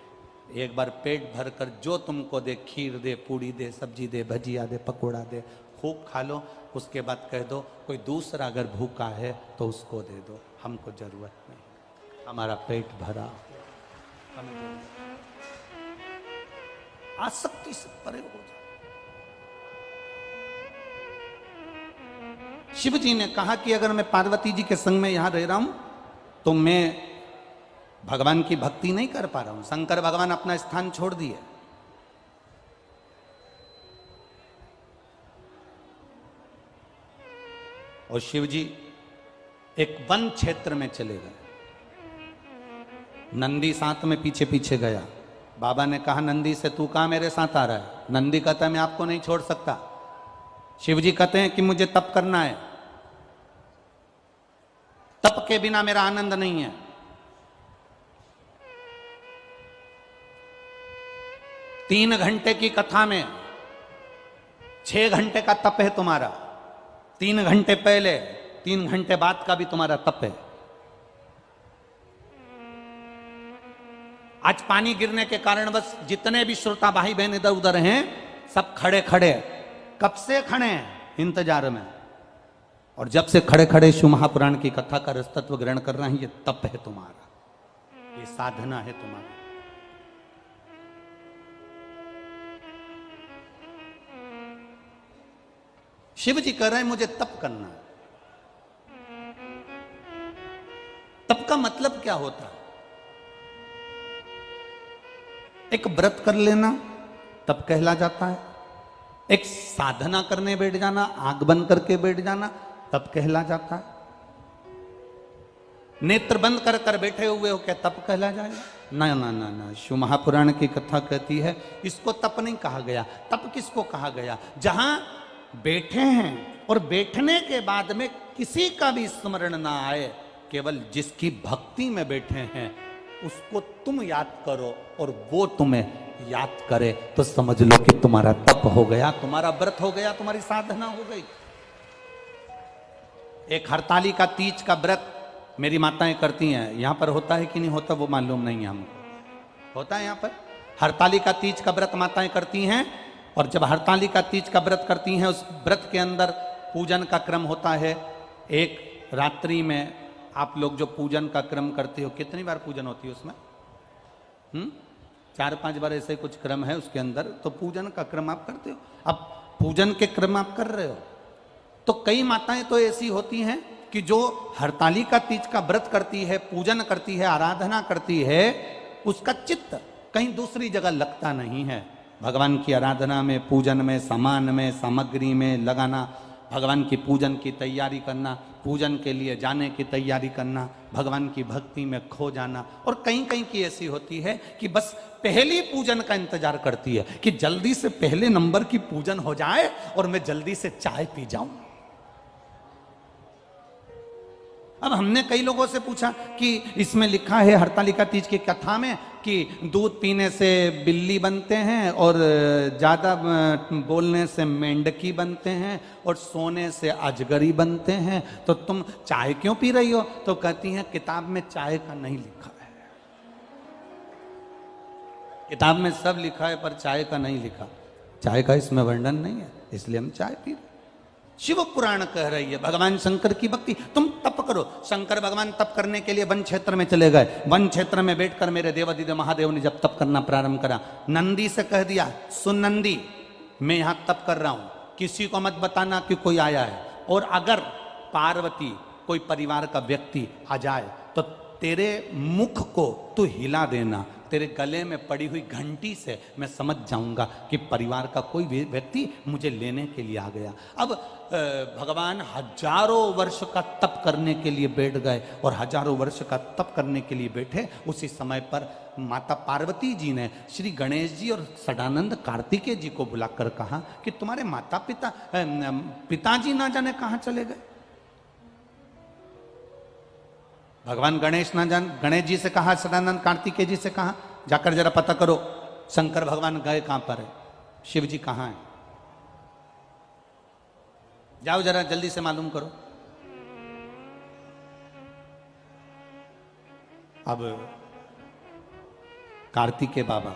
एक बार पेट भर कर जो तुमको दे, खीर दे, पूड़ी दे, सब्जी दे, भजिया दे, पकोड़ा दे, खूब खा लो। उसके बाद कह दो कोई दूसरा अगर भूखा है तो उसको दे दो, हमको जरूरत नहीं, हमारा पेट भरा। आसक्ति से परे हो जाए। शिव जी ने कहा कि अगर मैं पार्वती जी के संग में यहां रह रहा हूं तो मैं भगवान की भक्ति नहीं कर पा रहा हूं। शंकर भगवान अपना स्थान छोड़ दिए। और शिव जी एक वन क्षेत्र में चले गए। नंदी साथ में पीछे पीछे गया। बाबा ने कहा नंदी से तू कहां मेरे साथ आ रहा है? नंदी कहता है मैं आपको नहीं छोड़ सकता। शिव जी कहते हैं कि मुझे तप करना है, तप के बिना मेरा आनंद नहीं है। तीन घंटे की कथा में 6 घंटे का तप है तुम्हारा। 3 घंटे पहले, 3 घंटे बाद का भी तुम्हारा तप है। आज पानी गिरने के कारण बस जितने भी श्रोता भाई बहन इधर उधर हैं सब खड़े खड़े, कब से खड़े हैं इंतजार में। और जब से खड़े खड़े शिव महापुराण की कथा का रसतत्व ग्रहण कर रहे हैं, ये तप है तुम्हारा, ये साधना है तुम्हारी। शिव जी कह रहे हैं मुझे तप करना है। तप का मतलब क्या होता है? एक व्रत कर लेना तप कहला जाता है। एक साधना करने बैठ जाना, आंख बंद करके बैठ जाना, तप कहला जाता है। नेत्र बंद कर कर बैठे हुए हो, क्या तप कहला जाएगा? ना ना ना ना, शिव महापुराण की कथा कहती है इसको तप नहीं कहा गया। तप किसको कहा गया? जहां बैठे हैं और बैठने के बाद में किसी का भी स्मरण ना आए, केवल जिसकी भक्ति में बैठे हैं उसको तुम याद करो और वो तुम्हें याद करे, तो समझ लो कि तुम्हारा तप हो गया, तुम्हारा व्रत हो गया, तुम्हारी साधना हो गई। एक हरतालिका तीज का व्रत मेरी माताएं करती हैं। यहां पर होता है कि नहीं होता वो मालूम नहीं है हमको। होता है यहां पर हरतालिका तीज का व्रत माताएं करती हैं। और जब हरतालिका तीज का व्रत करती हैं, उस व्रत के अंदर पूजन का क्रम होता है। एक रात्रि में आप लोग जो पूजन का क्रम करते हो, कितनी बार पूजन होती है उसमें? 4-5 बार ऐसे कुछ क्रम है उसके अंदर। तो पूजन का क्रम आप करते हो। अब पूजन के क्रम आप कर रहे हो, तो कई माताएं तो ऐसी होती हैं कि जो हरतालिका तीज का व्रत करती है, पूजन करती है, आराधना करती है, उसका चित्त कहीं दूसरी जगह लगता नहीं है। भगवान की आराधना में, पूजन में, सामान में, सामग्री में लगाना भगवान की पूजन की तैयारी करना, पूजन के लिए जाने की तैयारी करना, भगवान की भक्ति में खो जाना। और कहीं कहीं की ऐसी होती है कि बस पहली पूजन का इंतजार करती है कि जल्दी से पहले नंबर की पूजन हो जाए और मैं जल्दी से चाय पी जाऊं। अब हमने कई लोगों से पूछा कि इसमें लिखा है हरतालिका तीज की कथा में कि दूध पीने से बिल्ली बनते हैं और ज़्यादा बोलने से मेंढकी बनते हैं और सोने से अजगरी बनते हैं, तो तुम चाय क्यों पी रही हो? तो कहती हैं किताब में चाय का नहीं लिखा है, किताब में सब लिखा है पर चाय का नहीं लिखा, चाय का इसमें वर्णन नहीं है, इसलिए हम चाय पी रहे। शिव पुराण कह रही है भगवान शंकर की भक्ति। तुम तप करो। शंकर भगवान तप करने के लिए वन क्षेत्र में चले गए। वन क्षेत्र में बैठकर मेरे देवादिदेव महादेव ने जब तप करना प्रारंभ करा, नंदी से कह दिया, सुन नंदी, मैं यहां तप कर रहा हूं, किसी को मत बताना कि कोई आया है, और अगर पार्वती कोई परिवार का व्यक्ति आ जाए तो तेरे मुख को तू हिला देना, तेरे गले में पड़ी हुई घंटी से मैं समझ जाऊंगा कि परिवार का कोई व्यक्ति मुझे लेने के लिए आ गया। अब भगवान हजारों वर्ष का तप करने के लिए बैठ गए और हजारों वर्ष का तप करने के लिए बैठे। उसी समय पर माता पार्वती जी ने श्री गणेश जी और सदानंद कार्तिकेय जी को बुलाकर कहा कि तुम्हारे माता पिताजी ना जाने कहाँ चले गए। भगवान गणेश जी से कहा, सदानंद कार्तिकेय जी से कहा, जाकर जरा पता करो शंकर भगवान गए कहां पर है, शिव जी कहां है, जाओ जरा जल्दी से मालूम करो। अब कार्तिकेय बाबा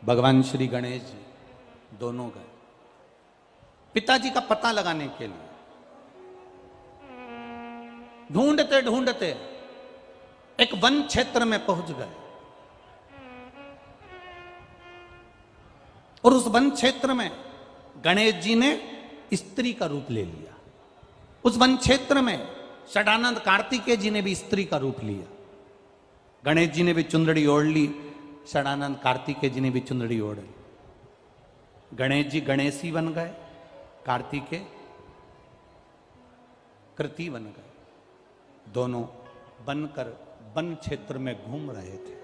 भगवान श्री गणेश जी दोनों गए पिताजी का पता लगाने के लिए। ढूंढते ढूंढते एक वन क्षेत्र में पहुंच गए और उस वन क्षेत्र में गणेश जी ने स्त्री का रूप ले लिया। उस वन क्षेत्र में सदानंद कार्तिकेय जी ने भी स्त्री का रूप लिया। गणेश जी ने भी चुंदड़ी ओढ़ ली, सदानंद कार्तिकेय जी ने भी चुंदड़ी ओढ़ ली। गणेश जी गणेशी बन गए, कार्तिकेय कृति बन गए। दोनों बनकर वन क्षेत्र में घूम रहे थे।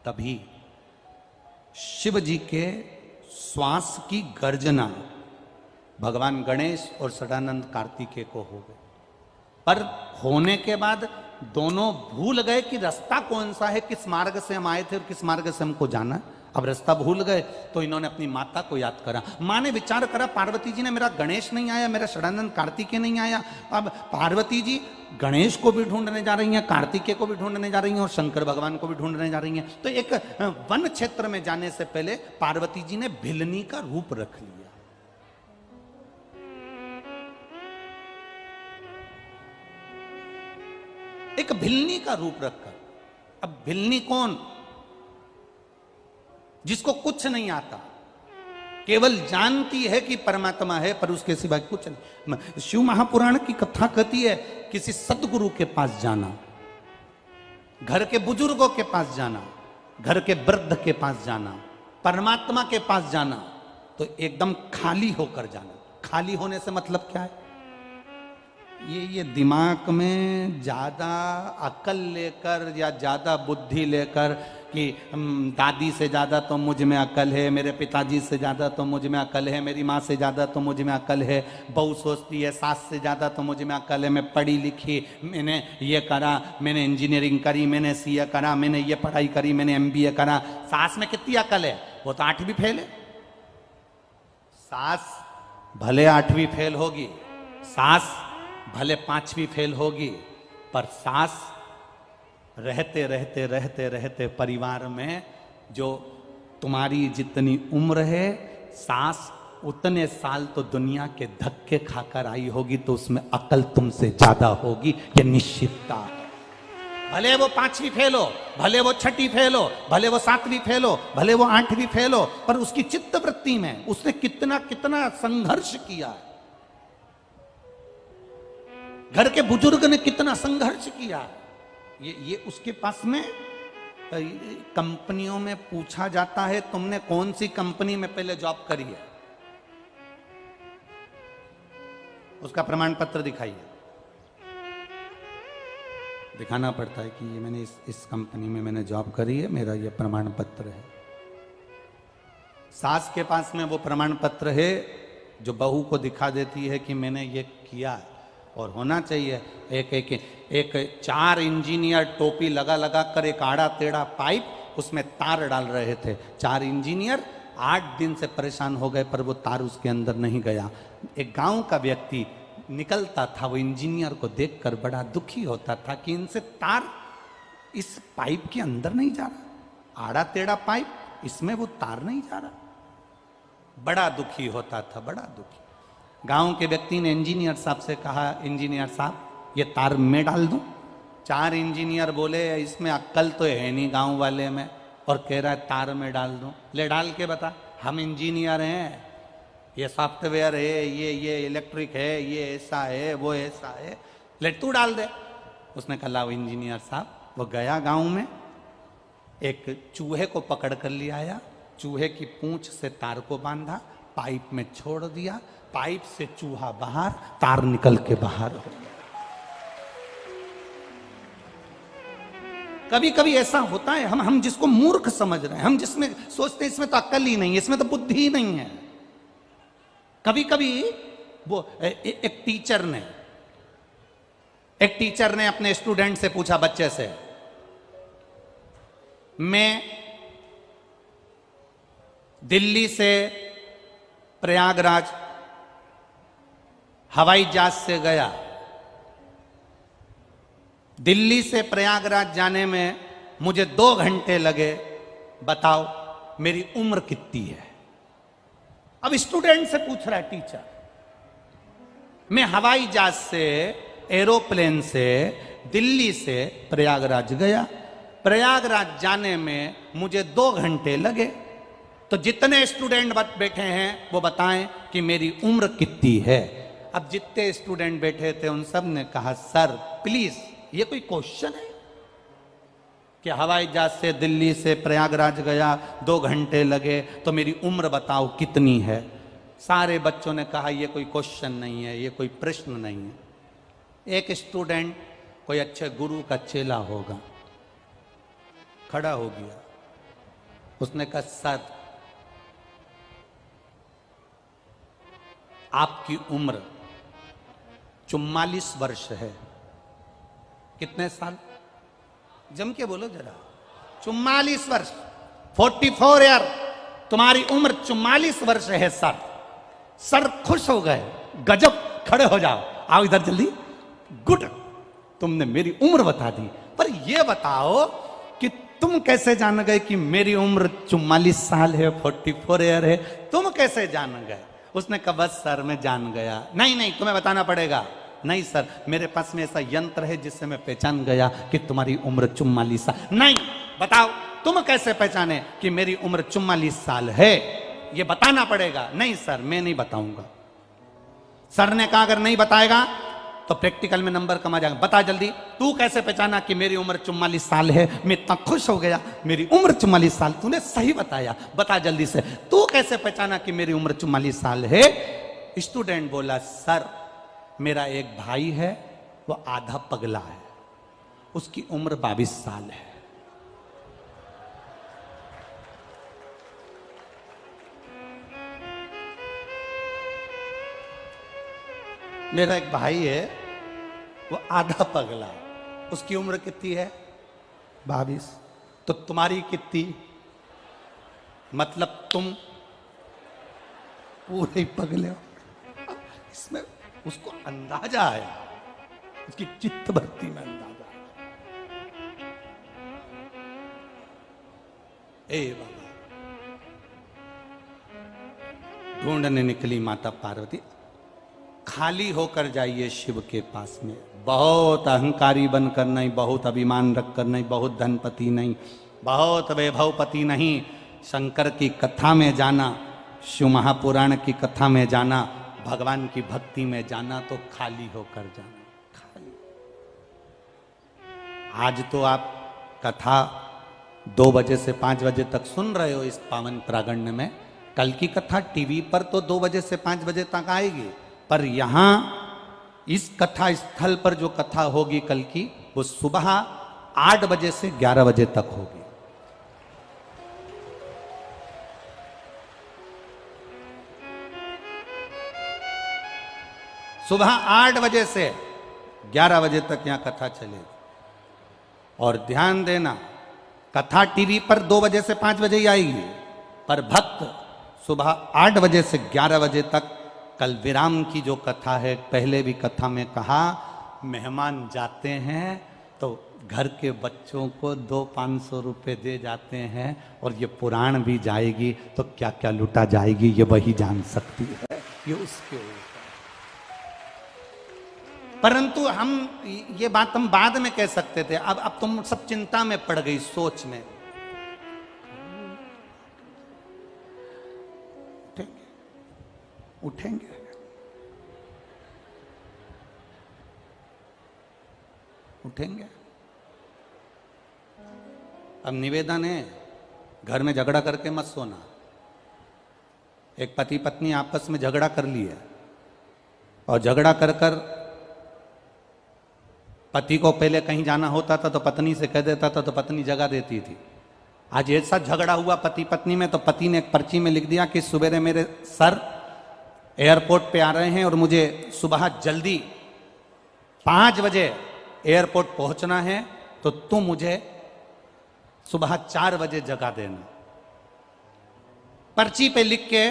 तभी शिव जी के श्वास की गर्जना भगवान गणेश और सदानंद कार्तिकेय को हो गई। पर होने के बाद दोनों भूल गए कि रास्ता कौन सा है, किस मार्ग से हम आए थे और किस मार्ग से हमको जाना है। अब रास्ता भूल गए तो इन्होंने अपनी माता को याद करा। माँ ने विचार करा, पार्वती जी ने मेरा गणेश नहीं आया, मेरा सदानंद कार्तिकेय नहीं आया। अब पार्वती जी गणेश को भी ढूंढने जा रही हैं, कार्तिकेय को भी ढूंढने जा रही हैं और शंकर भगवान को भी ढूंढने जा रही हैं। तो एक वन क्षेत्र में जाने से पहले पार्वती जी ने भिलनी का रूप रख लिया। एक भिलनी का रूप रखकर। अब भिलनी कौन? जिसको कुछ नहीं आता, केवल जानती है कि परमात्मा है पर उसके सिवा कुछ नहीं। शिव महापुराण की कथा कहती है किसी सदगुरु के पास जाना, घर के बुजुर्गों के पास जाना, घर के वृद्ध के पास जाना, परमात्मा के पास जाना, तो एकदम खाली होकर जाना। खाली होने से मतलब क्या है? ये दिमाग में ज्यादा अकल लेकर या ज्यादा बुद्धि लेकर कि दादी से ज़्यादा तो मुझ में अकल है, मेरे पिताजी से ज़्यादा तो मुझ में अकल है, मेरी माँ से ज़्यादा तो मुझ में अकल है, बहू सोचती है सास से ज़्यादा तो मुझ में अकल है, मैं पढ़ी लिखी, मैंने ये करा, मैंने इंजीनियरिंग करी, मैंने सीए करा, मैंने ये पढ़ाई करी, मैंने एमबीए करा। सास में कितनी अकल है? वो तो 8वीं फेल है। सास भले 8वीं फेल होगी, सास भले 5वीं फेल होगी, पर सास रहते रहते रहते रहते परिवार में जो तुम्हारी जितनी उम्र है, सास उतने साल तो दुनिया के धक्के खाकर आई होगी, तो उसमें अकल तुमसे ज्यादा होगी, ये निश्चितता है। भले वो 5वीं फेल हो, भले वो 6वीं फेल हो, भले वो 7वीं फेल हो, भले वो 8वीं फेल हो, पर उसकी चित्त वृत्ति में उसने कितना कितना संघर्ष किया है। घर के बुजुर्ग ने कितना संघर्ष किया, ये उसके पास में कंपनियों में पूछा जाता है तुमने कौन सी कंपनी में पहले जॉब करी है, उसका प्रमाण पत्र दिखाइए। दिखाना पड़ता है कि ये मैंने इस कंपनी में मैंने जॉब करी है, मेरा ये प्रमाण पत्र है। सास के पास में वो प्रमाण पत्र है जो बहू को दिखा देती है कि मैंने ये किया। और होना चाहिए एक 4 इंजीनियर टोपी लगा लगा कर एक आड़ा टेढ़ा पाइप उसमें तार डाल रहे थे। 4 इंजीनियर 8 दिन से परेशान हो गए पर वो तार उसके अंदर नहीं गया। एक गांव का व्यक्ति निकलता था, वो इंजीनियर को देखकर बड़ा दुखी होता था कि इनसे तार इस पाइप के अंदर नहीं जा रहा, आड़ा टेढ़ा पाइप, इसमें वो तार नहीं जा रहा। बड़ा दुखी होता था, बड़ा दुखी। गांव के व्यक्ति ने इंजीनियर साहब से कहा, इंजीनियर साहब ये तार में डाल दूं? 4 इंजीनियर बोले इसमें अक्ल तो है नहीं गांव वाले में, और कह रहा है तार में डाल दूं। ले डाल के बता, हम इंजीनियर हैं, ये सॉफ्टवेयर है, ये इलेक्ट्रिक है, ये ऐसा है, वो ऐसा है, ले तू डाल दे। उसने कहा लाओ इंजीनियर साहब। वो गया गांव में, एक चूहे को पकड़ कर ले आया, चूहे की पूंछ से तार को बांधा, पाइप में छोड़ दिया, पाइप से चूहा बाहर, तार निकल के बाहर हो गया। कभी कभी ऐसा होता है, हम जिसको मूर्ख समझ रहे हैं, हम जिसमें सोचते हैं इसमें तो अक्ल ही नहीं है, इसमें तो बुद्धि ही नहीं है। कभी कभी वो एक टीचर ने अपने स्टूडेंट से पूछा, बच्चे से, मैं दिल्ली से प्रयागराज हवाई जहाज से गया, दिल्ली से प्रयागराज जाने में मुझे 2 घंटे लगे, बताओ मेरी उम्र कितनी है? अब स्टूडेंट से पूछ रहा है टीचर, मैं हवाई जहाज से, एरोप्लेन से दिल्ली से प्रयागराज गया, प्रयागराज जाने में मुझे 2 घंटे लगे, तो जितने स्टूडेंट बैठे हैं वो बताएं कि मेरी उम्र कितनी है। अब जितने स्टूडेंट बैठे थे उन सब ने कहा, सर प्लीज ये कोई क्वेश्चन है कि हवाई जहाज से दिल्ली से प्रयागराज गया, 2 घंटे लगे, तो मेरी उम्र बताओ कितनी है? सारे बच्चों ने कहा ये कोई क्वेश्चन नहीं है, ये कोई प्रश्न नहीं है। एक स्टूडेंट कोई अच्छे गुरु का चेला होगा, खड़ा हो गया, उसने कहा सर आपकी उम्र 44 वर्ष है। कितने साल? जम के बोलो जरा। 44 वर्ष, 44 ईयर, तुम्हारी उम्र 44 वर्ष है सर। सर खुश हो गए, गजब, खड़े हो जाओ, आओ इधर जल्दी, गुड, तुमने मेरी उम्र बता दी, पर यह बताओ कि तुम कैसे जान गए कि मेरी उम्र 44 साल है, 44 ईयर है? तुम कैसे जान गए? उसने कहा बस सर मैं जान गया। नहीं तुम्हें बताना पड़ेगा। नहीं सर, मेरे पास में ऐसा यंत्र है जिससे मैं पहचान गया कि तुम्हारी उम्र 44 साल। नहीं, बताओ तुम कैसे पहचाने कि मेरी उम्र 44 साल है? ये बताना पड़ेगा। नहीं सर मैं नहीं बताऊंगा। सर ने कहा अगर नहीं बताएगा तो प्रैक्टिकल में नंबर कम आ जाएगा। बता जल्दी, तू कैसे पहचाना कि मेरी उम्र 44 साल है? मैं इतना खुश हो गया, मेरी उम्र 44 साल, तूने सही बताया, बता जल्दी से, तू कैसे पहचाना कि मेरी उम्र 44 साल है? स्टूडेंट बोला सर मेरा एक भाई है, वो आधा पगला है, उसकी उम्र 22 साल है। मेरा एक भाई है, वो आधा पगला, उसकी उम्र कितनी है? 22। तो तुम्हारी कितनी? मतलब तुम पूरे पगले हो। इसमें उसको अंदाजा आया, उसकी चित्त भक्ति में अंदाजा आया। ए बाबा, ढूंढने निकली माता पार्वती। खाली होकर जाइए शिव के पास में, बहुत अहंकारी बनकर नहीं, बहुत अभिमान रखकर नहीं, बहुत धनपति नहीं, बहुत वैभवपति नहीं। शंकर की कथा में जाना, शिव महापुराण की कथा में जाना, भगवान की भक्ति में जाना, तो खाली होकर जाना, खाली। आज तो आप कथा 2 बजे से 5 बजे तक सुन रहे हो इस पावन प्रांगण में। कल की कथा टीवी पर तो 2 बजे से 5 बजे तक आएगी, पर यहां इस कथा स्थल पर जो कथा होगी कल की, वो सुबह 8 बजे से 11 बजे तक होगी। सुबह 8 बजे से 11 बजे तक यहां कथा चलेगी। और ध्यान देना, कथा टीवी पर 2 बजे से 5 बजे ही आएगी, पर भक्त सुबह 8 बजे से 11 बजे तक। कल विराम की जो कथा है, पहले भी कथा में कहा, मेहमान जाते हैं तो घर के बच्चों को 200-500 रुपए दे जाते हैं, और ये पुराण भी जाएगी तो क्या क्या लुटा जाएगी ये वही जान सकती है, ये उसके ऊपर। परंतु हम ये बात हम बाद में कह सकते थे, अब तुम सब चिंता में पड़ गई, सोच में। उठेंगे उठेंगे। अब निवेदन है, घर में झगड़ा करके मत सोना। एक पति पत्नी आपस में झगड़ा कर लिए, और झगड़ा कर कर पति को पहले कहीं जाना होता था तो पत्नी से कह देता था, तो पत्नी जगा देती थी। आज ऐसा झगड़ा हुआ पति पत्नी में, तो पति ने एक पर्ची में लिख दिया कि सवेरे मेरे सर एयरपोर्ट पे आ रहे हैं और मुझे सुबह जल्दी 5 बजे एयरपोर्ट पहुंचना है, तो तुम मुझे सुबह 4 बजे जगा देना। पर्ची पे लिख के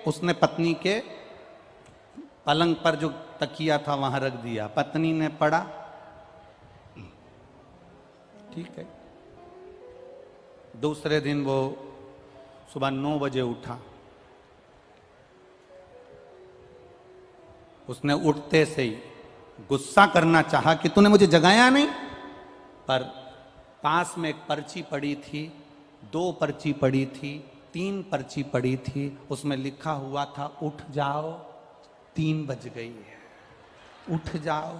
उसने पत्नी के पलंग पर जो तकिया था वहां रख दिया। पत्नी ने पढ़ा, ठीक है। दूसरे दिन वो सुबह 9 बजे उठा। उसने उठते से ही गुस्सा करना चाहा कि तूने मुझे जगाया नहीं, पर पास में एक पर्ची पड़ी थी, 2 पर्ची पड़ी थी, 3 पर्ची पड़ी थी। उसमें लिखा हुआ था, उठ जाओ 3 बज गई है, उठ जाओ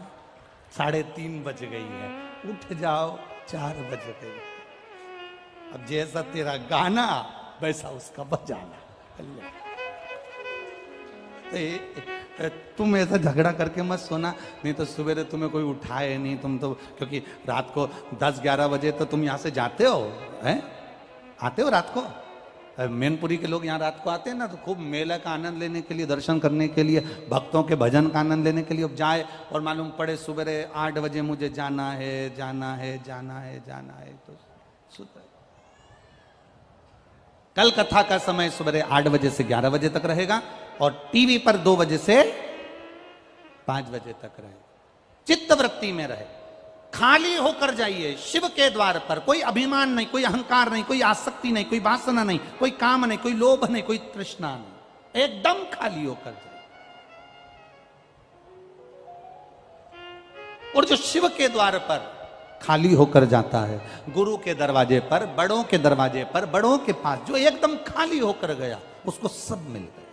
3:30 बज गई है, उठ जाओ 4 बज गई है। अब जैसा तेरा गाना वैसा उसका बजाना। अल्लाह, तुम ऐसा झगड़ा करके मत सोना, नहीं तो सवेरे तुम्हें कोई उठाए नहीं। तुम तो क्योंकि रात को 10-11 बजे तो तुम यहाँ से जाते हो, हैं? आते हो रात को। मैनपुरी के लोग यहाँ रात को आते हैं ना, तो खूब मेला का आनंद लेने के लिए, दर्शन करने के लिए, भक्तों के भजन का आनंद लेने के लिए। अब जाए और मालूम पड़े सवेरे 8 बजे मुझे जाना है, जाना है, जाना है, जाना है, तो सुधर। कल कथा का समय सवेरे 8 बजे से 11 बजे तक रहेगा, और टीवी पर 2 बजे से 5 बजे तक रहे। चित्तवृत्ति में रहे, खाली होकर जाइए शिव के द्वार पर। कोई अभिमान नहीं, कोई अहंकार नहीं, कोई आसक्ति नहीं, कोई वासना नहीं, कोई काम नहीं, कोई लोभ नहीं, कोई तृष्णा नहीं। एकदम खाली होकर जाइए। और जो शिव के द्वार पर खाली होकर जाता है, गुरु के दरवाजे पर, बड़ों के दरवाजे पर, बड़ों के पास जो एकदम खाली होकर गया, उसको सब मिल गया,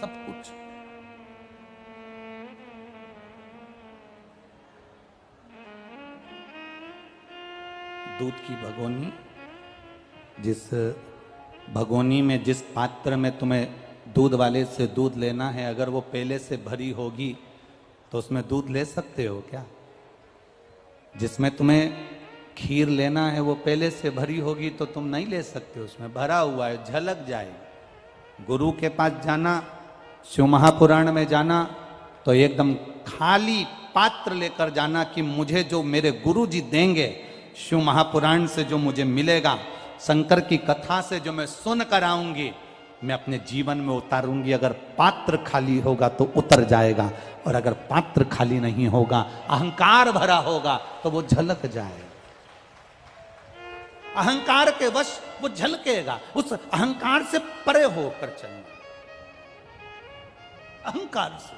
सब कुछ। दूध की भगोनी, जिस भगोनी में, जिस पात्र में तुम्हें दूध वाले से दूध लेना है, अगर वो पहले से भरी होगी तो उसमें दूध ले सकते हो क्या? जिसमें तुम्हें खीर लेना है वो पहले से भरी होगी तो तुम नहीं ले सकते, उसमें भरा हुआ है, झलक जाएगी। गुरु के पास जाना, शिव महापुराण में जाना, तो एकदम खाली पात्र लेकर जाना कि मुझे जो मेरे गुरु जी देंगे, शिव महापुराण से जो मुझे मिलेगा, शंकर की कथा से जो मैं सुन कर आऊंगी, मैं अपने जीवन में उतारूंगी। अगर पात्र खाली होगा तो उतर जाएगा, और अगर पात्र खाली नहीं होगा, अहंकार भरा होगा, तो वो झलक जाएगा। अहंकार के वश वो झलकेगा। उस अहंकार से परे होकर चलना, अहंकार से।